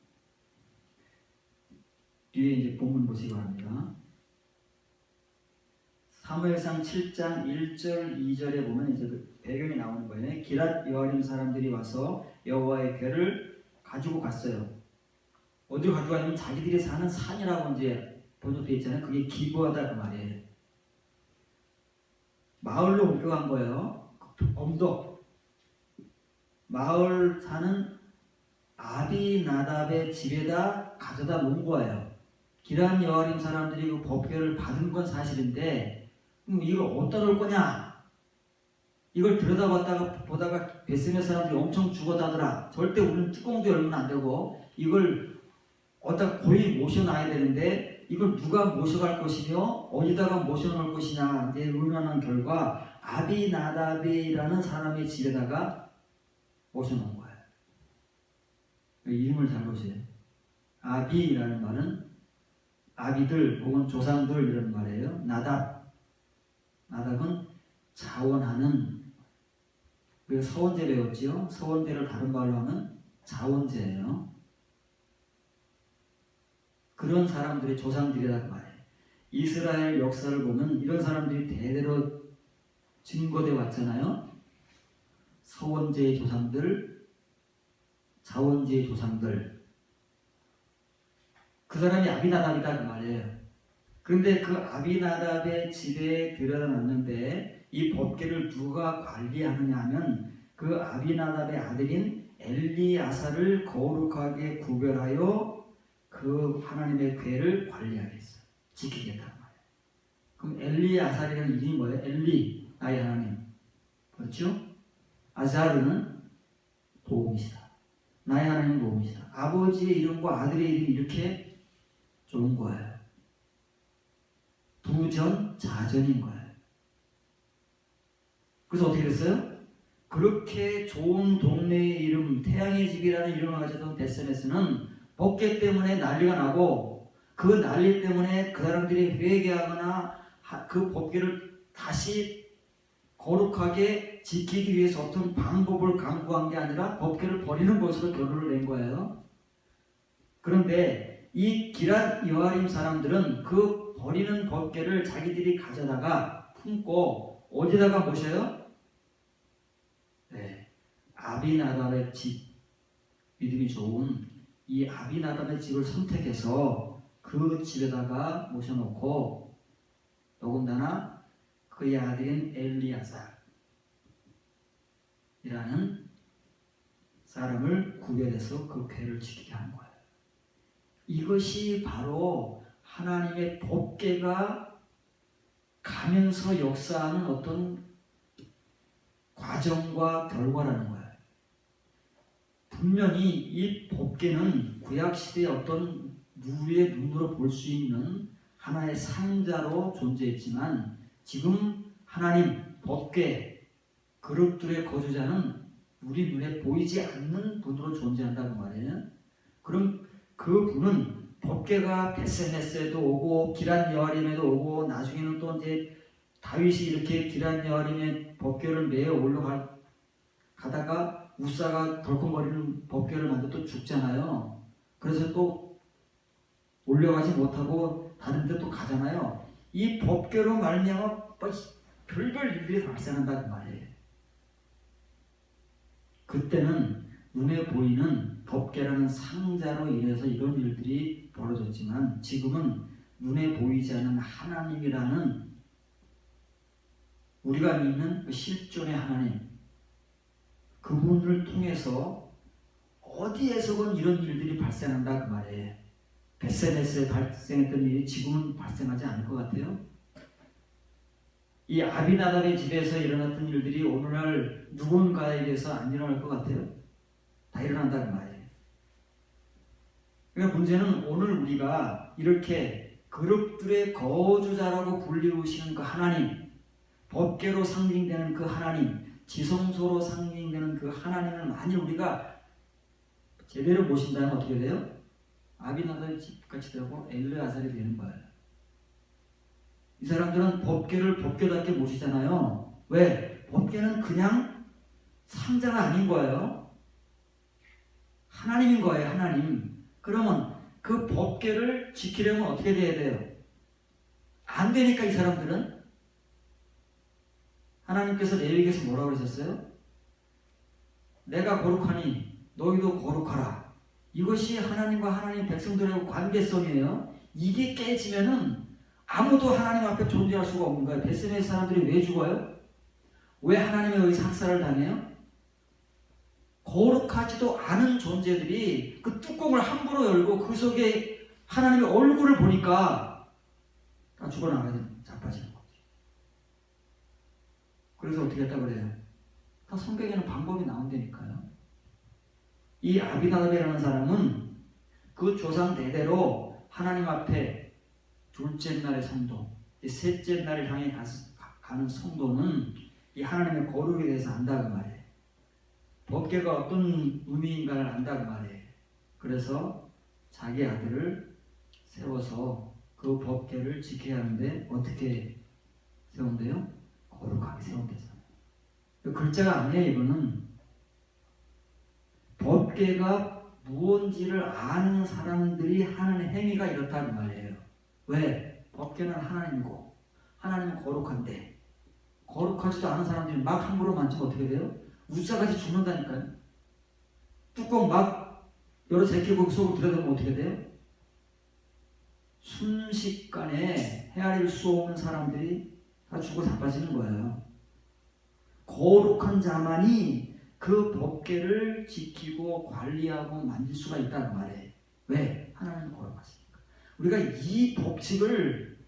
뒤에 이제 본문 보시기 바랍니다. 사무엘상 7장 1절 2절에 보면 이제 그 배경이 나오는 거예요. 기럇 여아림 사람들이 와서 여호와의 궤를 가지고 갔어요. 어디로 가지고 가냐면 자기들이 사는 산이라고 이제 번역되어 있잖아요. 그게 기부하다 그 말이에요. 마을로 옮겨간 거예요. 언덕. 마을 사는 아비나답의 집에다 가져다 놓은 거예요. 기럇 여아림 사람들이 그 법궤를 받은 건 사실인데 이걸 어디다 놓을 거냐? 이걸 들여다봤다가 보다가 베스메스 사람들이 엄청 죽어다더라. 절대 우리는 뚜껑도 열면 안 되고 이걸 어디다 고이 모셔놔야 되는데 이걸 누가 모셔갈 것이며 어디다가 모셔놓을 것이냐 이제 의논한 결과 아비나답이라는 사람의 집에다가 모셔놓은 거예요. 이름을 잘 보세요. 아비라는 말은 아비들 혹은 조상들 이런 말이에요. 나답은 자원하는. 우리가 서원제 배웠지요. 서원제를 다른 말로 하면 자원제예요. 그런 사람들의 조상들이라고 말해요. 이스라엘 역사를 보면 이런 사람들이 대대로 증거돼 왔잖아요. 서원제의 조상들, 자원제의 조상들. 그 사람이 아비나답이다 그 말이에요. 그런데 그 아비나답의 집에 들여놨는데 이 법궤를 누가 관리하느냐 하면 그 아비나답의 아들인 엘리야사를 거룩하게 구별하여 그 하나님의 궤를 관리하겠어요. 지키겠다는 말이에요. 그럼 엘리야사라는 이름이 뭐예요? 엘리, 나의 하나님. 그렇죠? 아자르는 도움이시다. 나의 하나님 도움이시다. 아버지의 이름과 아들의 이름이 이렇게 좋은 거예요. 부전자전인 거예요. 그래서 어떻게 됐어요? 그렇게 좋은 동네의 이름, 태양의 집이라는 이름을 가졌던 베스메스는 법궤 때문에 난리가 나고 그 난리 때문에 그 사람들이 회개하거나 그 법궤를 다시 거룩하게 지키기 위해서 어떤 방법을 강구한 게 아니라 법궤를 버리는 것으로 결론을 낸 거예요. 그런데 이 기랏 여아림 사람들은 그 버리는 법궤를 자기들이 가져다가 품고 어디다가 모셔요? 네, 아비나답의 집, 믿음이 좋은 이 아비나답의 집을 선택해서 그 집에다가 모셔놓고 더군다나 그의 아들인 엘리야사이라는 사람을 구별해서 그 궤를 지키게 한 거예요. 이것이 바로 하나님의 법궤가 가면서 역사하는 어떤 과정과 결과라는 거예요. 분명히 이 법궤는 구약시대의 어떤 누구의 눈으로 볼 수 있는 하나의 상자로 존재했지만 지금 하나님 법궤 그룹들의 거주자는 우리 눈에 보이지 않는 분으로 존재한다는 말이에요. 그럼 그 분은 법궤가 베스메스에도 오고 기랏 여아림에도 오고 나중에는 또 이제 다윗이 이렇게 기랏 여아림의 법궤를 메어 올라가다가 우사가 덜컹거리는 법궤를 만들어 또 죽잖아요. 그래서 또 올려가지 못하고 다른 데 또 가잖아요. 이 법궤로 말미암아 별별 일들이 발생한다는 말이에요. 그때는 눈에 보이는 법궤라는 상자로 인해서 이런 일들이 벌어졌지만 지금은 눈에 보이지 않는 하나님이라는 우리가 믿는 그 실존의 하나님, 그분을 통해서 어디에서건 이런 일들이 발생한다 그 말이에요. 베스메스에 발생했던 일이 지금은 발생하지 않을 것 같아요. 이 아비나답의 집에서 일어났던 일들이 오늘날 누군가에게서 안 일어날 것 같아요. 다 일어난다는 말이에요. 그러니까 문제는 오늘 우리가 이렇게 그룹들의 거주자라고 불리우시는 그 하나님, 법궤로 상징되는 그 하나님, 지성소로 상징되는 그 하나님을 만일 우리가 제대로 모신다면 어떻게 돼요? 아비나답의 집같이 되고 엘르아살이 되는 거예요. 이 사람들은 법궤를 법궤답게 모시잖아요. 왜? 법궤는 그냥 상자가 아닌 거예요. 하나님인 거예요. 하나님. 그러면 그 법궤를 지키려면 어떻게 돼야 돼요? 안 되니까 이 사람들은 하나님께서 레위기에서 뭐라고 그러셨어요? 내가 거룩하니 너희도 거룩하라. 이것이 하나님과 하나님 백성들의 관계성이에요. 이게 깨지면은 아무도 하나님 앞에 존재할 수가 없는 거예요. 베스메스 사람들이 왜 죽어요? 왜 하나님의 의사 학살을 당해요? 거룩하지도 않은 존재들이 그 뚜껑을 함부로 열고 그 속에 하나님의 얼굴을 보니까 다 죽어나가는 자빠지는 거죠. 그래서 어떻게 했다고 그래요? 다 성경에는 방법이 나온다니까요. 이 아비나답이라는 사람은 그 조상 대대로 하나님 앞에 둘째 날의 성도, 셋째 날을 향해 가는 성도는 이 하나님의 거룩에 대해서 안다고 말이에요. 법궤가 어떤 의미인가를 안다고 말이에요. 그래서 자기 아들을 세워서 그 법궤를 지켜야 하는데 어떻게 세운대요? 거룩하게 세운대잖아요. 글자가 아니에요. 이거는 법궤가 무언지를 아는 사람들이 하는 행위가 이렇다는 말이에요. 왜? 법궤는 하나님이고 하나님은 거룩한데 거룩하지도 않은 사람들이 막 함부로 만지면 어떻게 돼요? 우싸같이 죽는다니까요. 뚜껑 막 열어 제끼고 속으로 들여다보면 어떻게 돼요? 순식간에 헤아릴 수 없는 사람들이 다 죽어 자빠지는 거예요. 거룩한 자만이 그 법궤를 지키고 관리하고 만질 수가 있다는 말이에요. 왜? 하나님은 거룩하시니까. 우리가 이 법칙을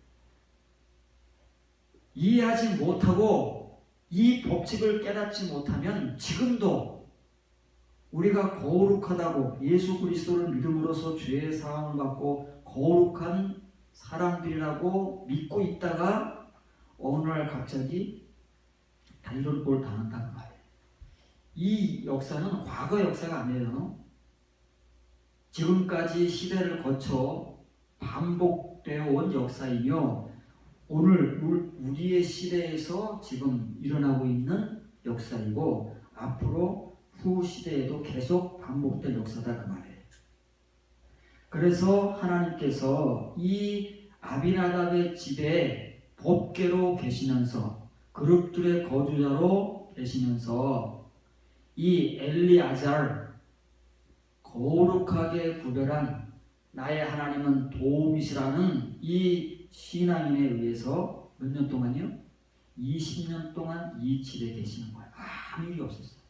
이해하지 못하고 이 법칙을 깨닫지 못하면 지금도 우리가 거룩하다고 예수 그리스도를 믿음으로써 죄의 사함을 받고 거룩한 사람들이라고 믿고 있다가 어느 날 갑자기 단절골 당한다는 말이에요. 이 역사는 과거 역사가 아니에요. 지금까지 시대를 거쳐 반복되어 온 역사이며 오늘 우리의 시대에서 지금 일어나고 있는 역사이고 앞으로 후 시대에도 계속 반복될 역사다 그 말이에요. 그래서 하나님께서 이 아비나답의 집에 법궤로 계시면서 그룹들의 거주자로 계시면서 이 엘리아잘 거룩하게 구별한 나의 하나님은 도움이시라는 이 신앙인에 의해서 몇 년 동안요? 20년 동안 이 집에 계시는 거예요. 아무 일이 없었어요.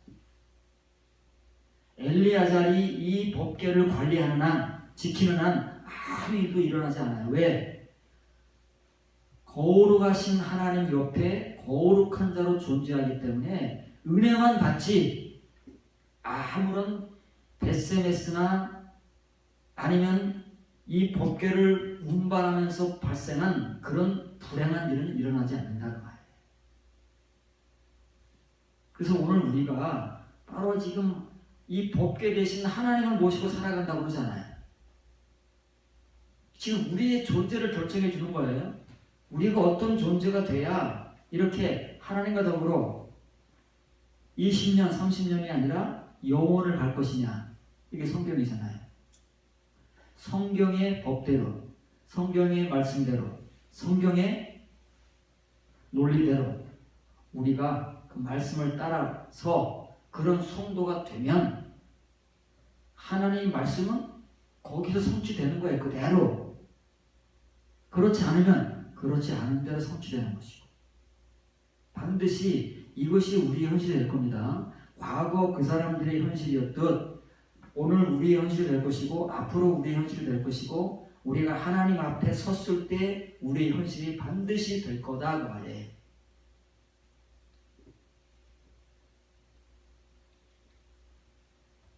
엘리아잘이 이 법궤를 관리하는 한, 지키는 한 아무 일도 일어나지 않아요. 왜? 거룩하신 하나님 옆에 거룩한 자로 존재하기 때문에 은혜만 받지 아무런 SMS나 아니면 이 법궤를 운반하면서 발생한 그런 불행한 일은 일어나지 않는다는 말이에요. 그래서 오늘 우리가 바로 지금 이 법궤 대신 하나님을 모시고 살아간다고 그러잖아요. 지금 우리의 존재를 결정해 주는 거예요. 우리가 어떤 존재가 돼야 이렇게 하나님과 더불어 20년, 30년이 아니라 영원을 갈 것이냐. 이게 성경이잖아요. 성경의 법대로, 성경의 말씀대로, 성경의 논리대로 우리가 그 말씀을 따라서 그런 성도가 되면 하나님의 말씀은 거기서 성취되는 거예요. 그대로. 그렇지 않으면 그렇지 않은 대로 성취되는 것이고 반드시 이것이 우리의 현실이 될 겁니다. 과거 그 사람들의 현실이었듯 오늘 우리의 현실이 될 것이고 앞으로 우리의 현실이 될 것이고 우리가 하나님 앞에 섰을 때 우리의 현실이 반드시 될 거다 그 말이에요.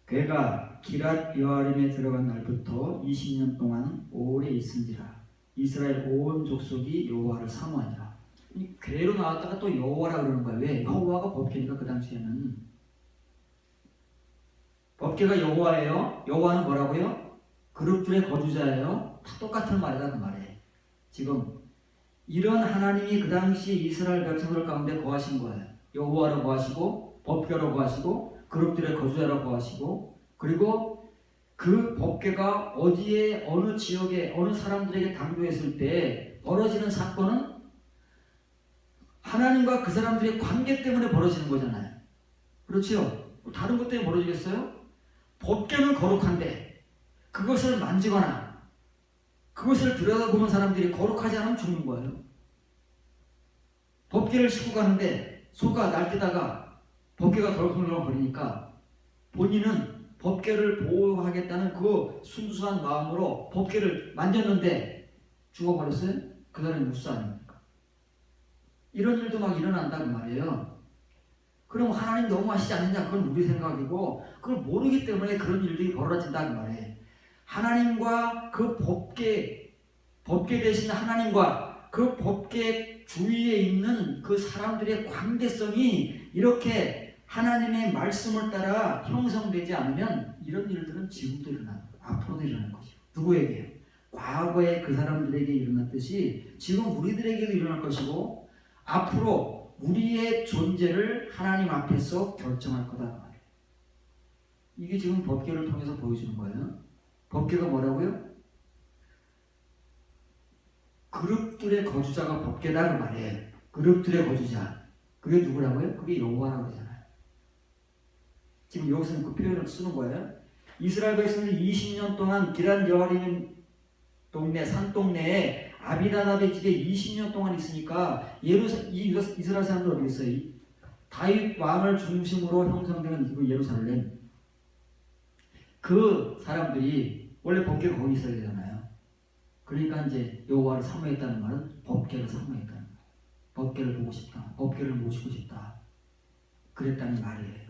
괴가 기랏 여아림에 들어간 날부터 20년 동안 오래 있은지라 이스라엘 온 족속이 여호와를 사모하니라. 괴로 나왔다가 또 여호와라 그러는 거야. 왜? 여호와가 법궤니까 그 당시에는. 법궤가 여호와예요. 여호와는 뭐라고요? 그룹들의 거주자예요. 다 똑같은 말이다 그 말이에요. 지금 이런 하나님이 그 당시 이스라엘 백성들 가운데 거하신 거예요. 여호와로 거하시고 법궤로 거하시고 그룹들의 거주자로 거하시고 그리고 그 법궤가 어디에 어느 지역에 어느 사람들에게 당도했을 때 벌어지는 사건은 하나님과 그 사람들의 관계 때문에 벌어지는 거잖아요. 그렇죠? 다른 것 때문에 벌어지겠어요? 법궤는 거룩한데 그것을 만지거나 그것을 들여다보는 사람들이 거룩하지 않으면 죽는 거예요. 법궤를 싣고 가는데 소가 날뛰다가 법궤가 덜컹덜컹거리니까 본인은 법궤를 보호하겠다는 그 순수한 마음으로 법궤를 만졌는데 죽어버렸어요? 그 사람이 무사 아닙니까? 이런 일도 막 일어난다 그 말이에요. 그럼 하나님 너무하시지 않느냐? 그건 우리 생각이고 그걸 모르기 때문에 그런 일들이 벌어진다 그 말이에요. 하나님과 그 법궤 대신 하나님과 그 법궤 주위에 있는 그 사람들의 관계성이 이렇게 하나님의 말씀을 따라 형성되지 않으면 이런 일들은 지금도 일어나는 거예요. 앞으로도 일어날 것이고. 누구에게요? 과거에 그 사람들에게 일어났듯이 지금 우리들에게도 일어날 것이고 앞으로 우리의 존재를 하나님 앞에서 결정할 거다 말이에요. 이게 지금 법궤를 통해서 보여주는 거예요. 법궤가 뭐라고요? 그룹들의 거주자가 법궤다 그 말이에요. 그룹들의 거주자. 그게 누구라고요? 그게 여호와라고 그러잖아요. 지금 여기서는 그 표현을 쓰는 거예요. 이스라엘 백성들 20년 동안 기란 여아림 동네, 산동네에 아비나답의 집에 20년 동안 있으니까 이스라엘 사람들 어디 있어요? 다윗 왕을 중심으로 형성되는 예루살렘. 그 사람들이 원래 법궤가 거기 있어야 되잖아요. 그러니까 이제 여호와를 사모했다는 말은 법궤를 사모했다는 거예요. 법궤를 보고 싶다. 법궤를 모시고 싶다. 그랬다는 말이에요.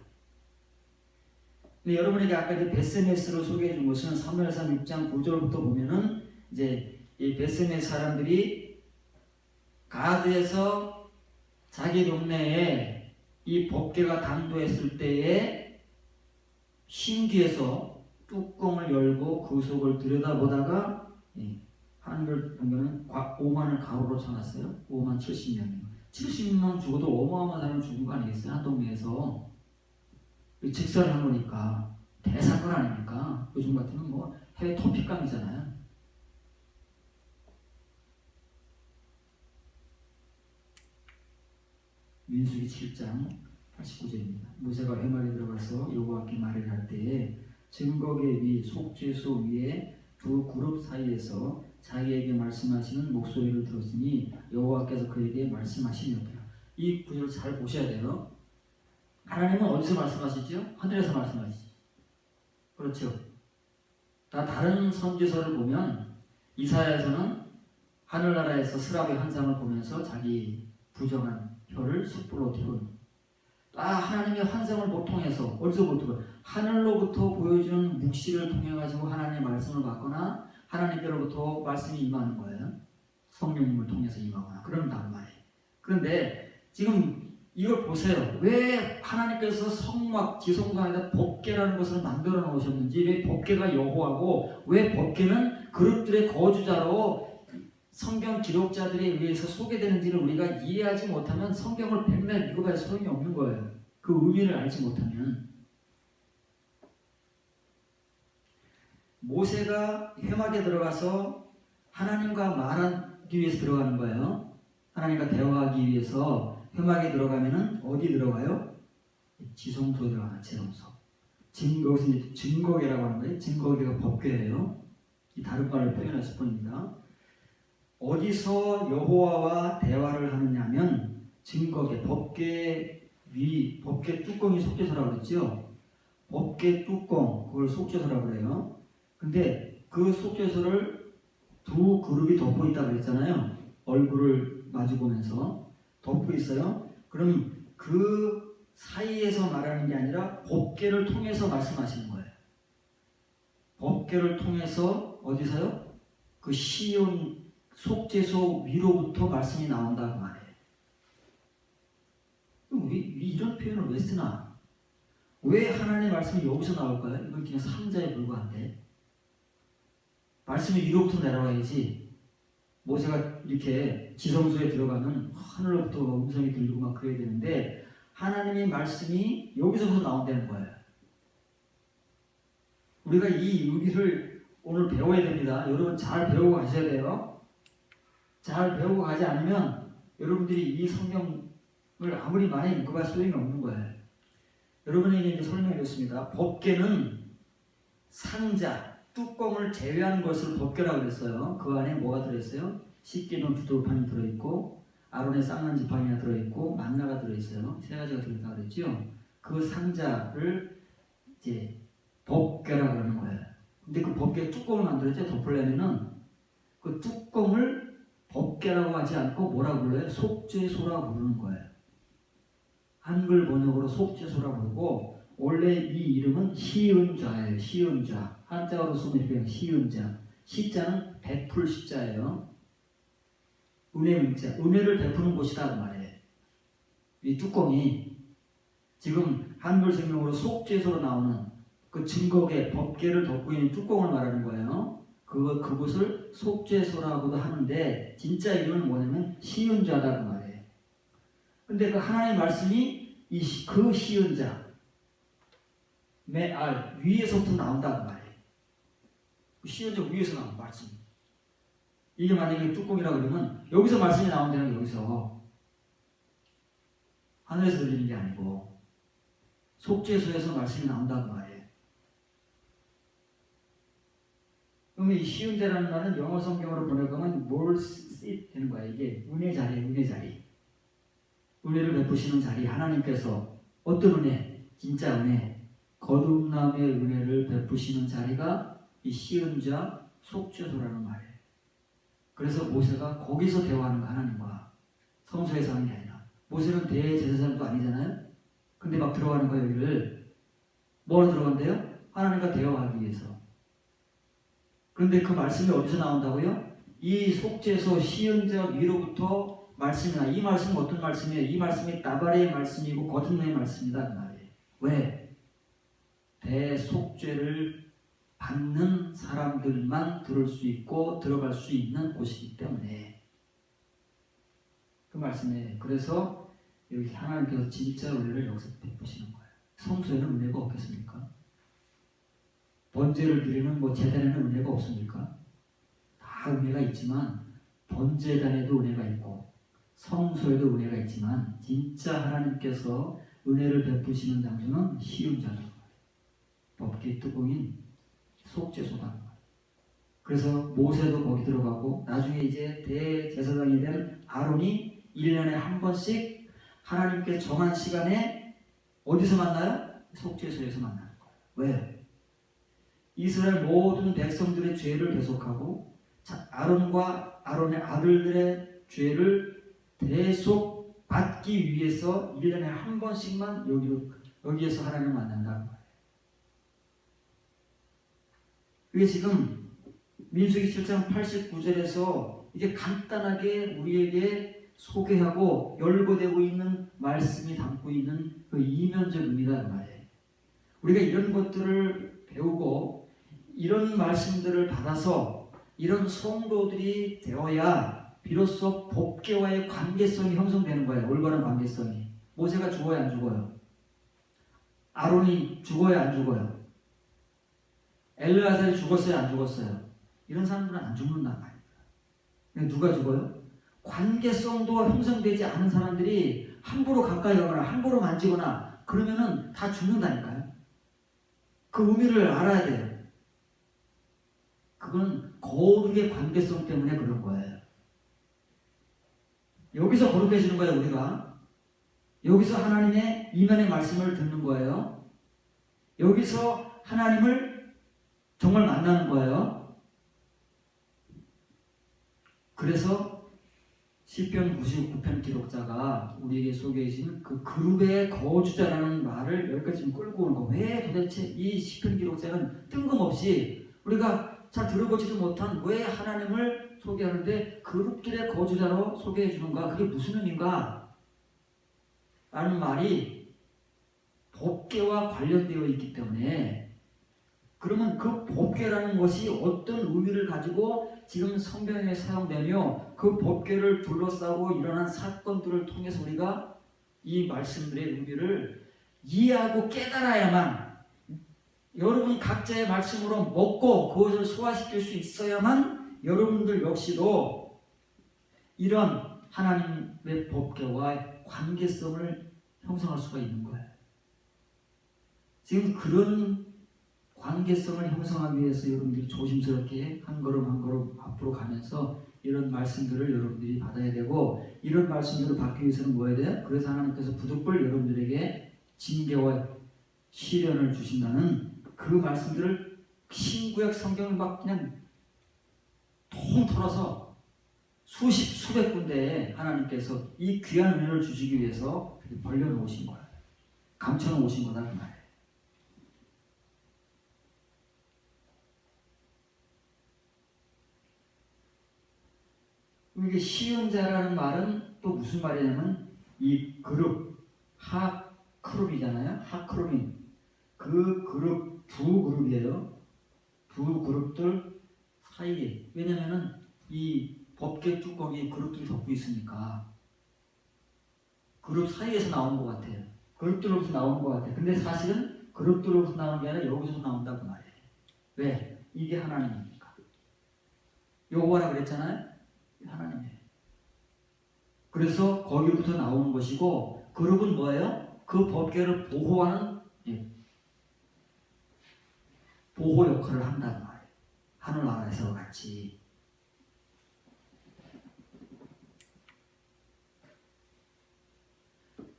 근데 여러분에게 아까 이제 베스메스로 소개해 준 것은 사무엘상 6장 9절부터 보면은 이제 이 베스메스 사람들이 가드에서 자기 동네에 이 법궤가 당도했을 때에 신기해서 뚜껑을 열고 그 속을 들여다보다가 한글 보면은 5만을 가로로 쳐놨어요. 5만 70명이요. 70명 죽어도 어마어마한 사람 죽은 거 아니겠어요? 한 동네에서. 직사를 한 거니까 대사건 아닙니까? 요즘 같으면 뭐 해외 토픽감이잖아요. 민수기 7장 89절입니다. 모세가 회막에 들어가서 여호와께 말을 할 때에 증거계 위 속죄소 위에 두 그룹 사이에서 자기에게 말씀하시는 목소리를 들었으니 여호와께서 그에게 말씀하시니라. 이 구절을 잘 보셔야 돼요. 하나님은 어디서 말씀하시죠? 하늘에서 말씀하시죠. 그렇죠. 다른 선지서를 보면 이사야에서는 하늘나라에서 스라비 환상을 보면서 자기 부정한 혀를 숯불로 태운. 하나님의 환상을 못 통해서 어디서부터 하늘로부터 보여주는 묵시를 통해 가지고 하나님의 말씀을 받거나 하나님께로부터 말씀이 임하는 거예요. 성령님을 통해서 임하거나 그런단 말이에요. 그런데 지금 이걸 보세요. 왜 하나님께서 성막 지성소에다 법궤라는 것을 만들어 놓으셨는지, 왜 법궤가 여호와고, 왜 법궤는 그룹들의 거주자로 성경 기록자들에 의해서 소개되는지를 우리가 이해하지 못하면 성경을 백날 읽어봐야 소용이 없는 거예요. 그 의미를 알지 못하면. 모세가 회막에 들어가서 하나님과 말하기 위해서 들어가는 거예요. 하나님과 대화하기 위해서 회막에 들어가면은 어디 들어가요? 지성소에 들어가는 지성소. 여기서 이제 증거계라고 하는 거예요. 증거계가 법궤예요. 이 다른 말을 표현했을 뿐입니다. 어디서 여호와와 대화를 하느냐면 증거계, 법궤 위, 법궤 뚜껑이 속죄소라고 그랬죠. 법궤 뚜껑, 그걸 속죄소라고 그래요. 근데 그 속죄소를 두 그룹이 덮고 있다고 그랬잖아요. 얼굴을 마주보면서 덮고 있어요. 그럼 그 사이에서 말하는 게 아니라 법궤를 통해서 말씀하시는 거예요. 법궤를 통해서 어디서요? 그 시온 속죄소 위로부터 말씀이 나온다고 말해요. 왜 이런 표현을 왜 쓰나? 왜 하나님의 말씀이 여기서 나올까요? 이건 그냥 상자에 불과한데. 말씀이 위로부터 내려와야지. 모세가 이렇게 지성소에 들어가면 하늘로부터 음성이 들리고 막 그래야 되는데 하나님의 말씀이 여기서부터 나온다는 거예요. 우리가 이 의미를 오늘 배워야 됩니다. 여러분 잘 배우고 가셔야 돼요. 잘 배우고 가지 않으면 여러분들이 이 성경을 아무리 많이 읽어봐야 소용이 없는 거예요. 여러분에게 이제 설명해줬습니다. 법궤는 상자, 뚜껑을 제외한 것을 법궤라고 그랬어요. 그 안에 뭐가 들어있어요? 씻기는 두들판이 들어있고 아론의 쌍난 지팡이 하나 들어있고 만나가 들어있어요. 세 가지가 들어있다고 그랬죠. 그 상자를 이제 법궤라고 그러는 거예요. 근데 그 법궤 뚜껑을 만들었죠. 덮으려면은 그 뚜껑을 법궤라고 하지 않고 뭐라고 불러요? 속죄소라고 부르는 거예요. 한글 번역으로 속죄소라고 부르고 원래 이 이름은 시은좌예요. 시은좌. 한자어로 쓰면 그냥 시은자. 시자는 베풀 시자예요. 은혜 문자. 은혜를 베푸는 곳이다 그 말이에요. 이 뚜껑이 지금 한글 성경으로 속죄소로 나오는 그 증거계, 법계를 덮고 있는 뚜껑을 말하는 거예요. 그것을 속죄소라고도 하는데 진짜 이유는 뭐냐면 시은자다 그 말이에요. 근데 그 하나님의 말씀이 그 시은자 위에서부터 나온다 그 말이에요. 그 시은자 위에서 나온 말씀. 이게 만약에 뚜껑이라 그러면 여기서 말씀이 나온다는 여기서 하늘에서 들리는 게 아니고 속죄소에서 말씀이 나온다 그 말이에요. 그러면 이 시은자라는 말은 영어 성경으로 번역하면 more seat 되는 거야. 이게 은혜 자리예요. 은혜 자리. 은혜를 베푸시는 자리. 하나님께서 어떤 은혜? 진짜 은혜. 거듭남의 은혜를 베푸시는 자리가 이 시은자 속죄소라는 말이에요. 그래서 모세가 거기서 대화하는 거 하나님과 성소에서 하는 게 아니라 모세는 대제사장도 아니잖아요. 근데 막 들어가는 거예요. 여기를 뭐로 들어간대요? 하나님과 대화하기 위해서. 그런데 그 말씀이 어디서 나온다고요? 이 속죄소 시은자 위로부터 말씀이 나. 이 말씀은 어떤 말씀이에요? 이 말씀이 나발의 말씀이고 거듭남의 말씀이다 그 말이에요. 왜? 대속죄를 받는 사람들만 들을 수 있고 들어갈 수 있는 곳이기 때문에 그 말씀에 그래서 여기 하나님께서 진짜 은혜를 여기서 베푸시는 거예요. 성소에는 은혜가 없겠습니까? 번제를 드리는 제단에는 은혜가 없습니까? 다 은혜가 있지만 번제단에도 은혜가 있고 성소에도 은혜가 있지만 진짜 하나님께서 은혜를 베푸시는 장소는 시은자다. 법계 뚜껑인 속죄소다. 그래서 모세도 거기 들어가고 나중에 이제 대제사장이 된 아론이 1년에 한 번씩 하나님께 정한 시간에 어디서 만나요? 속죄소에서 만나는 거예요. 왜? 이스라엘 모든 백성들의 죄를 대속하고 아론과 아론의 아들들의 죄를 대속 받기 위해서 1년에 한 번씩만 여기에서 하나님을 만난다는 거예요. 그게 지금 민수기 7장 89절에서 이제 간단하게 우리에게 소개하고 열거되고 있는 말씀이 담고 있는 그 이면적 의미다 그 말이에요. 우리가 이런 것들을 배우고 이런 말씀들을 받아서 이런 성도들이 되어야 비로소 법계와의 관계성이 형성되는 거예요. 올바른 관계성이. 모세가 죽어야 안 죽어요? 아론이 죽어야 안 죽어요? 엘르아살이 죽었어요? 안 죽었어요? 이런 사람들은 안 죽는단 말이에요. 누가 죽어요? 관계성도 형성되지 않은 사람들이 함부로 가까이 가거나 함부로 만지거나 그러면은 다 죽는다니까요. 그 의미를 알아야 돼요. 그건 거룩의 관계성 때문에 그런 거예요. 여기서 거룩해지는 거예요, 우리가. 여기서 하나님의 이면의 말씀을 듣는 거예요. 여기서 하나님을 정말 만나는 거예요. 그래서 시편 99편 기록자가 우리에게 소개해 주신 그 그룹의 거주자라는 말을 여기까지 좀 끌고 온 거. 왜 도대체 이 시편 기록자는 뜬금없이 우리가 잘 들어보지도 못한 왜 하나님을 소개하는데 그룹들의 거주자로 소개해 주는가? 그게 무슨 의미인가? 라는 말이 법계와 관련되어 있기 때문에 그러면 그 법계라는 것이 어떤 의미를 가지고 지금 성경에 사용되며 그 법계를 둘러싸고 일어난 사건들을 통해서 우리가 이 말씀들의 의미를 이해하고 깨달아야만 여러분 각자의 말씀으로 먹고 그것을 소화시킬 수 있어야만 여러분들 역시도 이런 하나님의 법계와 관계성을 형성할 수가 있는 거예요. 지금 그런 관계성을 형성하기 위해서 여러분들이 조심스럽게 한 걸음 한 걸음 앞으로 가면서 이런 말씀들을 여러분들이 받아야 되고 이런 말씀들을 받기 위해서는 뭐 해야 돼요? 그래서 하나님께서 부득불 여러분들에게 징계와 시련을 주신다는 그 말씀들을 신구약 성경을 막 그냥 통틀어서 수백 군데에 하나님께서 이 귀한 은혜를 주시기 위해서 벌려놓으신 거야. 감춰놓으신 거다 그 말이에요. 이게 시은자라는 말은 또 무슨 말이냐면 이 그룹 하크룹이잖아요. 하크룹인 그 그룹 두 그룹이에요. 두 그룹들 사이에. 왜냐면은 이 법계 뚜껑이 그룹들이 덮고 있으니까 그룹 사이에서 나오는 것 같아요. 그룹들로부터 나오는 것 같아요. 근데 사실은 그룹들로부터 나오는 게 아니라 여기서 나온다고 말해요. 왜? 이게 하나님이니까. 여호와라 그랬잖아요. 하나님이에요. 그래서 거기부터 나오는 것이고 그룹은 뭐예요? 그 법계를 보호하는 보호 역할을 한다는 말이에요. 하늘나라에서 같이.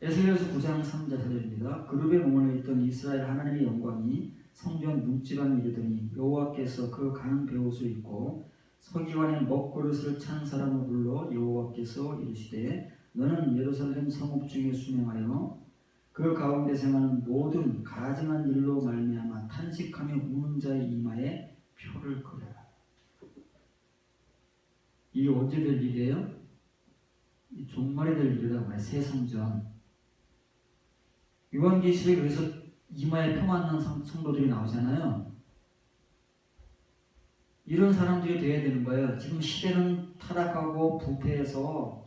에스겔서 9장 3절 4절입니다. 그룹에 머물러 있던 이스라엘 하나님의 영광이 성전 묵지방에 이르더니 여호와께서 그 가는 베옷을 입고 서기관의 먹그릇을 찬 사람을 불러 여호와께서 이르시되 너는 예루살렘 성읍 중에 순행하여 그 가운데 생하는 모든 가증한 일로 말미암아 탄식하며 우는 자의 이마에 표를 그려라. 이게 언제 될 일이에요? 종말이 될 일이라고 해요. 세상전. 요한계시록에 그래서 이마에 표 맞는 성도들이 나오잖아요. 이런 사람들이 돼야 되는 거예요. 지금 시대는 타락하고 부패해서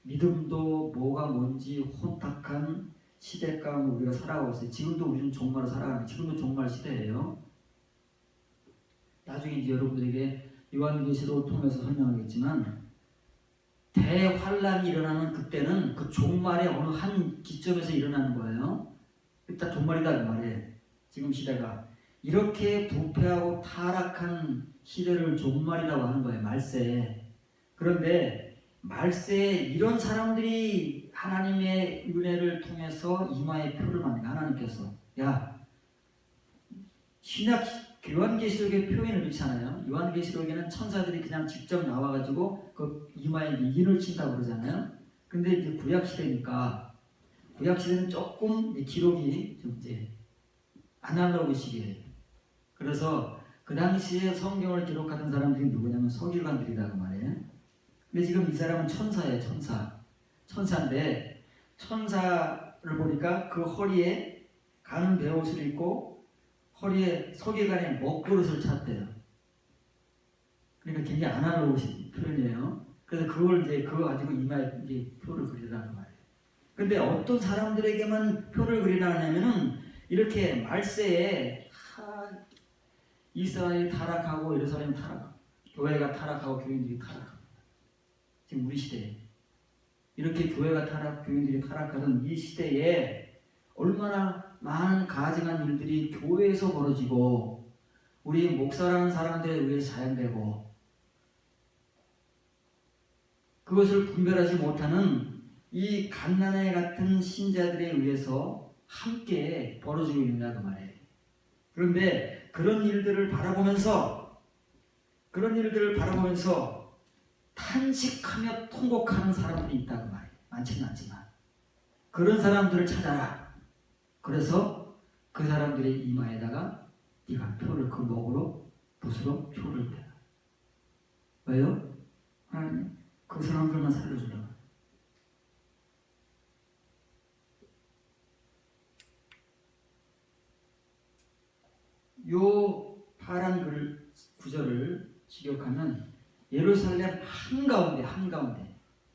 믿음도 뭐가 뭔지 혼탁한 시대 가운데 우리가 살아가고 있어요. 지금도 우리는 종말을 살아가는, 지금도 종말 시대예요. 나중에 이제 여러분들에게 요한계시록을 통해서 설명하겠지만 대환란이 일어나는 그때는 그 종말의 어느 한 기점에서 일어나는 거예요. 일단 종말이다 그 말이에요. 지금 시대가 이렇게 부패하고 타락한 시대를 종말이라고 하는 거예요. 말세. 그런데 말세에 이런 사람들이 하나님의 은혜를 통해서 이마에 표를 만든 하나님께서 야 신약 요한계시록의 표현을 그렇잖아요. 요한계시록에는 천사들이 그냥 직접 나와가지고 그 이마에 인을 친다고 그러잖아요. 근데 이제 구약시대니까 구약시대는 조금 기록이 좀 이제 아날로그식이에요. 그래서 그 당시에 성경을 기록하던 사람들이 누구냐면 서기관들이라고 말해요. 근데 지금 이 사람은 천사예요. 천사인데 천사를 보니까 그 허리에 가는 베옷을 입고 허리에 서기관의 먹그릇을 찼대요. 그러니까 굉장히 아날로그식 표현이에요. 그래서 그걸 이제 그거 가지고 이마에 이제 표를 그리라는 말이에요. 근데 어떤 사람들에게만 표를 그리라냐면은 이렇게 말세에 이스라엘이 타락하고 예루살렘 타락하고 교회가 타락하고 교인들이 타락하고 지금 우리 시대에 이렇게 교회가 타락, 교인들이 타락하던 이 시대에 얼마나 많은 가증한 일들이 교회에서 벌어지고 우리 목사라는 사람들에 의해서 자연되고 그것을 분별하지 못하는 이 갓난아이 같은 신자들에 의해서 함께 벌어지고 있느냐고 말해요. 그런데 그런 일들을 바라보면서 탄식하며 통곡하는 사람들이 있다고 말해요. 많지는 않지만 그런 사람들을 찾아라. 그래서 그 사람들의 이마에다가 네가 표를 그 목으로 붓으로 표를 대라. 왜요? 하나님 그 사람들만 살려주려고. 요 파란 구절을 직역하면 예루살렘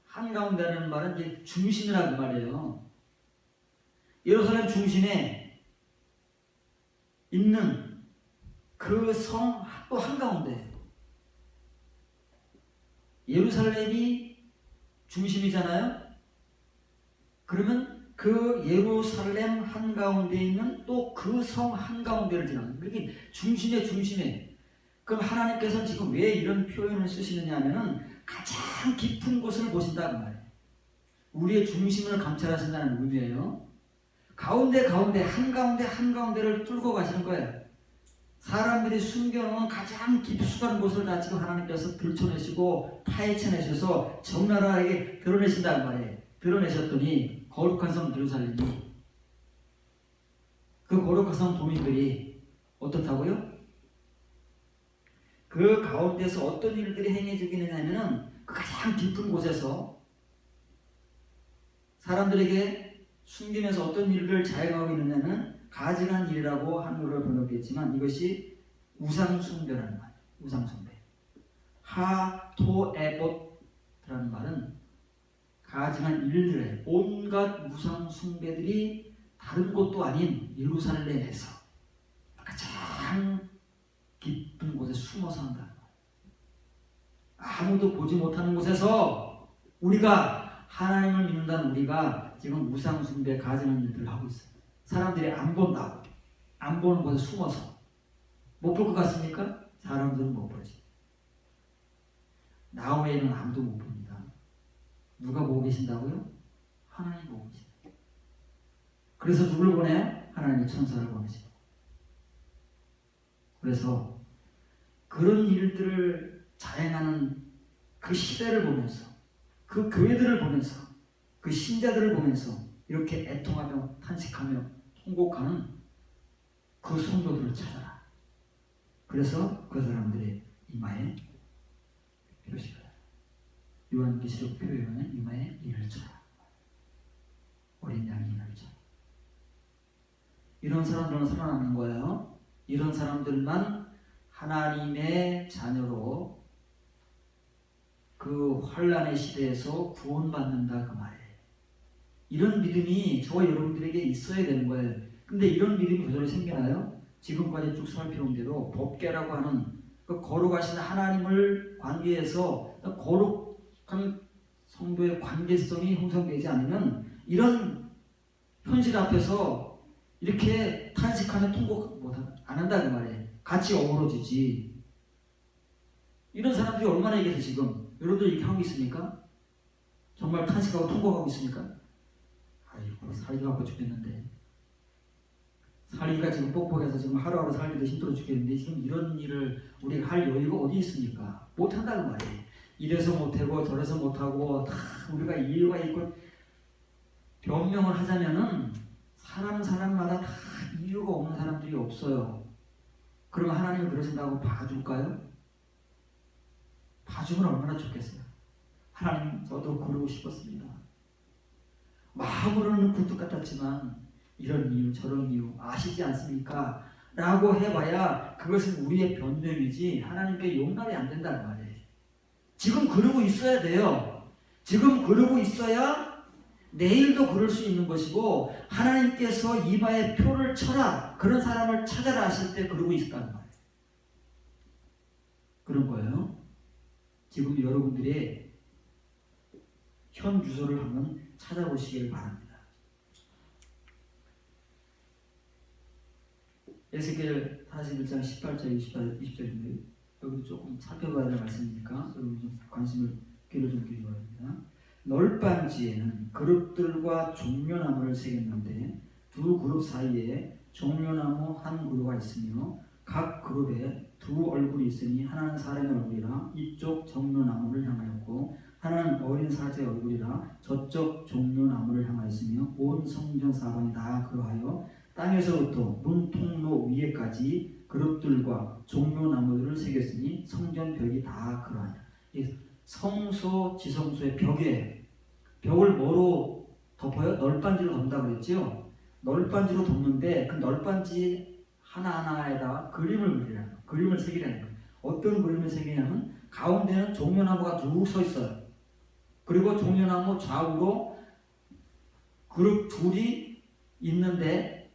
한가운데라는 말은 이제 중심이라고 말해요. 예루살렘 중심에 있는 그 성 또 한가운데 예루살렘이 중심이잖아요. 그러면 그 예루살렘 한가운데 있는 또 그 성 한가운데를 지나는 그렇게 중심에 그럼 하나님께서는 지금 왜 이런 표현을 쓰시느냐 하면은 가장 깊은 곳을 보신다는 말이에요. 우리의 중심을 감찰하신다는 의미예요. 가운데 한가운데를 뚫고 가시는 거예요. 사람들이 숨겨놓은 가장 깊숙한 곳을 다 지금 하나님께서 들춰내시고 파헤쳐내셔서 적나라하게 드러내신다는 말이에요. 드러내셨더니 거룩한 성 예루살렘이 그 거룩한 성 도민들이 어떻다고요? 그 가운데서 어떤 일들이 행해지기는 하면은 그 가장 깊은 곳에서 사람들에게 숨기면서 어떤 일을 자행하고 있느냐면 가증한 일이라고 한국어로 번역했지만 이것이 우상숭배라는 말이에요. 우상숭배. 하토에봇이라는 말은 가증한 일들에 온갖 우상숭배들이 다른 곳도 아닌 예루살렘에서 가장 깊은 곳에 숨어서 한다. 아무도 보지 못하는 곳에서 우리가 하나님을 믿는다는 우리가 지금 우상숭배 가증한 일들을 하고 있어요. 사람들이 안 본다고. 안 보는 곳에 숨어서. 못 볼 것 같습니까? 사람들은 못 보지. 나 외에는 아무도 못 봅니다. 누가 보고 계신다고요? 하나님 보고 계십니다. 그래서 누굴 보내요? 하나님의 천사를 보내시고. 그래서 그런 일들을 자행하는 그 시대를 보면서 그 교회들을 보면서 그 신자들을 보면서 이렇게 애통하며 탄식하며 통곡하는 그 성도들을 찾아라. 그래서 그 사람들의 이마에 표시가 요한계시록 표현은 이마에 인을 쳐라. 어린 양이 인을 쳐. 이런 사람들은 살아남는 거예요. 이런 사람들만 하나님의 자녀로 그 환난의 시대에서 구원받는다 그 말이에요. 이런 믿음이 저와 여러분들에게 있어야 되는 거예요. 근데 이런 믿음이 그대로 생겨나요? 지금까지 쭉 살펴본 대로 법궤라고 하는 그 거룩하신 하나님을 관계해서 거룩한 성도의 관계성이 형성되지 않으면 이런 현실 앞에서 이렇게 탄식하며 통곡 안 한다 그 말이에요. 같이 어우러지지. 이런 사람들이 얼마나 얘기해서 지금 여러분들 이렇게 하고 있습니까? 정말 탄식하고 통곡하고 있습니까? 아이고 살기가 아파 죽겠는데 살기가 지금 뻑뻑해서 지금 하루하루 살기도 힘들어 죽겠는데 지금 이런 일을 우리가 할 여유가 어디 있습니까? 못한다는 말이에요. 이래서 못하고 저래서 못하고 다 우리가 이유가 있고 변명을 하자면은 사람마다 다 이유가 없는 사람들이 없어요. 그러면 하나님이 그러신다고 봐줄까요? 봐주면 얼마나 좋겠어요. 하나님 저도 그러고 싶었습니다. 마음으로는 굴뚝 같았지만 이런 이유 저런 이유 아시지 않습니까? 라고 해봐야 그것은 우리의 변명이지 하나님께 용납이 안 된다는 말이에요. 지금 그러고 있어야 돼요. 지금 그러고 있어야 내일도 그럴 수 있는 것이고 하나님께서 이마에 표를 쳐라 그런 사람을 찾아라 하실 때 그러고 있다는 말이에요. 그런 거예요. 지금 여러분들의 현 주소를 한번 찾아보시길 바랍니다. 에스겔 41장 18절 20절인데 여기도 조금 살펴봐야 될 말씀이니까 여러분 좀 관심을 귀를 좀 기울여야 합니다. 널빤지에는 그룹들과 종려나무를 새겼는데 두 그룹 사이에 종려나무 한 그루가 있으며 각 그룹에 두 얼굴이 있으니 하나는 사람의 얼굴이라 이쪽 종려나무를 향하였고 하나는 어린 사자의 얼굴이라 저쪽 종려나무를 향하였으며 온 성전 사방이 다 그러하여 땅에서부터 문 통로 위에까지 그룹들과 종려나무들을 새겼으니 성전 벽이 다 그러하니라. 성소 지성소의 벽을 뭐로 덮어요? 널빤지로 덮는다고 그랬죠? 널빤지로 덮는데 그 널빤지 하나하나에다가 그림을 새기라는 거예요. 어떤 그림을 새기냐면 가운데는 종려나무가 쭉 서 있어요. 그리고 종려나무 좌우로 그룹 둘이 있는데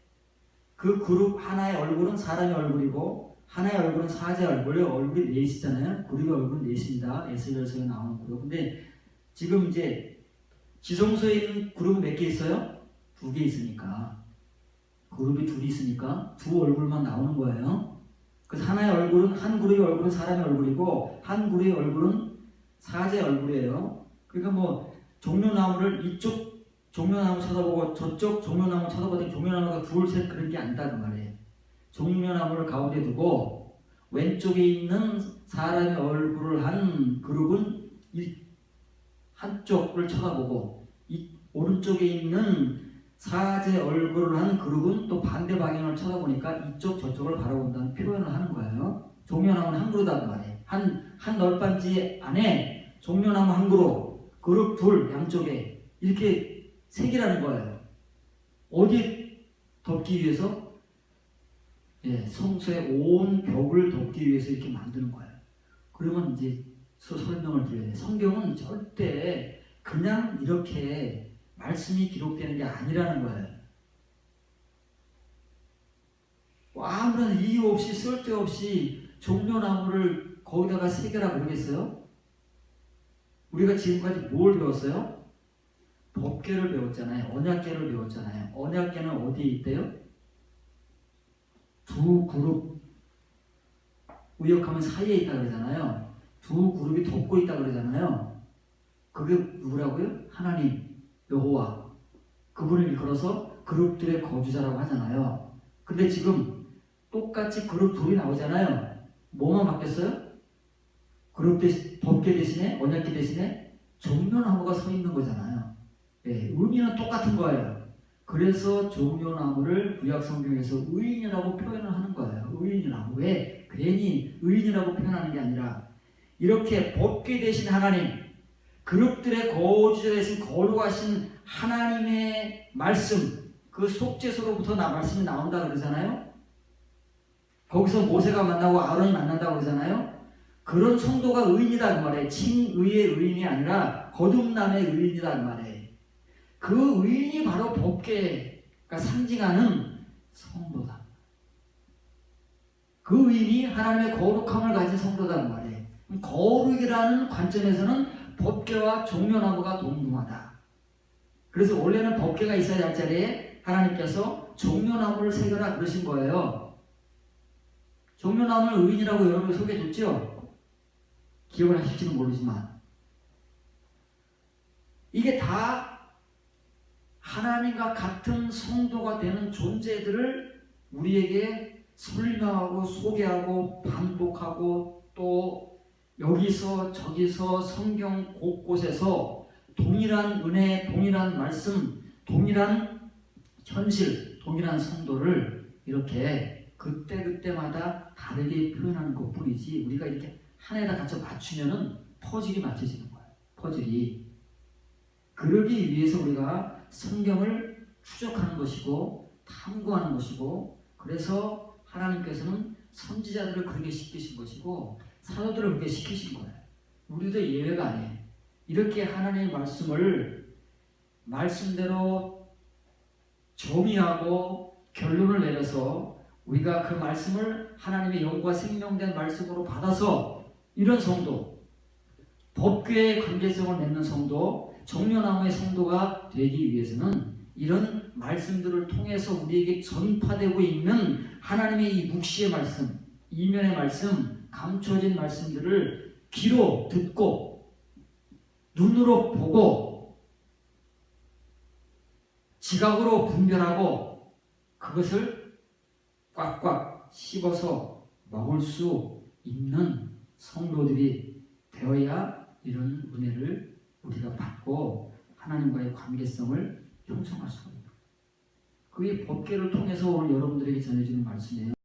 그 그룹 하나의 얼굴은 사람의 얼굴이고 하나의 얼굴은 사자의 얼굴이 넷이잖아요. 그룹의 얼굴은 넷입니다. 에스겔서에 나오는 그룹. 근데 지금 이제 지성소에 있는 그룹은 몇 개 있어요? 2개 있으니까 그룹이 둘이 있으니까 두 얼굴만 나오는 거예요. 그래서 하나의 얼굴은 한 그룹의 얼굴은 사람의 얼굴이고 한 그룹의 얼굴은 사자의 얼굴이에요. 그러니까 뭐 종려나무를 이쪽 종려나무 쳐다보고 저쪽 종려나무 쳐다보더니 종려나무가 둘 셋 그런 게 아니다 그 말이에요. 종려나무를 가운데 두고 왼쪽에 있는 사람의 얼굴을 한 그룹은 한쪽을 쳐다보고 이 오른쪽에 있는 사자의 얼굴을 한 그룹은 또 반대 방향을 쳐다보니까 이쪽 저쪽을 바라본다는 표현을 하는 거예요. 종려나무는 한 그루다 그 말이에요. 한 널빤지 안에 종려나무 한 그룹 둘 양쪽에 이렇게 색이라는 거예요. 어디 덮기 위해서? 성소의 온 벽을 덮기 위해서 이렇게 만드는 거예요. 그러면 이제 설명을 드려야 돼요. 성경은 절대 그냥 이렇게 말씀이 기록되는 게 아니라는 거예요. 아무런 이유 없이 쓸데없이 종려나무를 거기다가 새겨라 그러겠어요? 우리가 지금까지 뭘 배웠어요? 법궤를 배웠잖아요. 언약궤를 배웠잖아요. 언약궤는 어디에 있대요? 두 그룹 우역하면 사이에 있다 그러잖아요. 두 그룹이 덮고 있다 그러잖아요. 그게 누구라고요? 하나님, 여호와. 그분을 일컬어서 그룹들의 거주자라고 하잖아요. 근데 지금 똑같이 그룹 둘이 나오잖아요. 뭐만 바뀌었어요? 법궤 대신에, 언약궤 대신에 종려나무가 서 있는 거잖아요. 의미는 똑같은 거예요. 그래서 종려나무를 구약 성경에서 의인이라고 표현을 하는 거예요. 의인이라고. 왜? 괜히 의인이라고 표현하는 게 아니라 이렇게 법궤 대신 하나님, 그룹들의 거주자 대신 거룩하신 하나님의 말씀, 그 속죄소로부터 말씀이 나온다 그러잖아요. 거기서 모세가 만나고 아론이 만난다고 그러잖아요. 그런 성도가 의인이다 그 말이에요. 칭의의 의인이 아니라 거듭남의 의인이다 그 말이에요. 그 의인이 바로 법궤가 상징하는 성도다. 그 의인이 하나님의 거룩함을 가진 성도다 그 말이에요. 거룩이라는 관점에서는 법궤와 종려나무가 동등하다. 그래서 원래는 법궤가 있어야 할 자리에 하나님께서 종려나무를 새겨라 그러신 거예요. 종려나무를 의인이라고 여러분이 소개해줬죠? 기억을 하실지는 모르지만 이게 다 하나님과 같은 성도가 되는 존재들을 우리에게 설명하고 소개하고 반복하고 또 여기서 저기서 성경 곳곳에서 동일한 은혜, 동일한 말씀, 동일한 현실, 동일한 성도를 이렇게 그때그때마다 다르게 표현하는 것뿐이지 우리가 이렇게 하나에다 갖춰 맞추면은 퍼즐이 맞춰지는 거예요. 퍼즐이. 그러기 위해서 우리가 성경을 추적하는 것이고 탐구하는 것이고 그래서 하나님께서는 선지자들을 그렇게 시키신 것이고 사도들을 그렇게 시키신 거예요. 우리도 예외가 아니에요. 이렇게 하나님의 말씀을 말씀대로 정의하고 결론을 내려서 우리가 그 말씀을 하나님의 영과 생명된 말씀으로 받아서 이런 성도, 법궤의 관계성을 맺는 성도, 종려나무의 성도가 되기 위해서는 이런 말씀들을 통해서 우리에게 전파되고 있는 하나님의 이 묵시의 말씀, 이면의 말씀, 감춰진 말씀들을 귀로 듣고 눈으로 보고 지각으로 분별하고 그것을 꽉꽉 씹어서 먹을 수 있는 성도들이 되어야 이런 은혜를 우리가 받고 하나님과의 관계성을 형성할 수가 있다. 그게 법궤를 통해서 오늘 여러분들에게 전해지는 말씀이에요.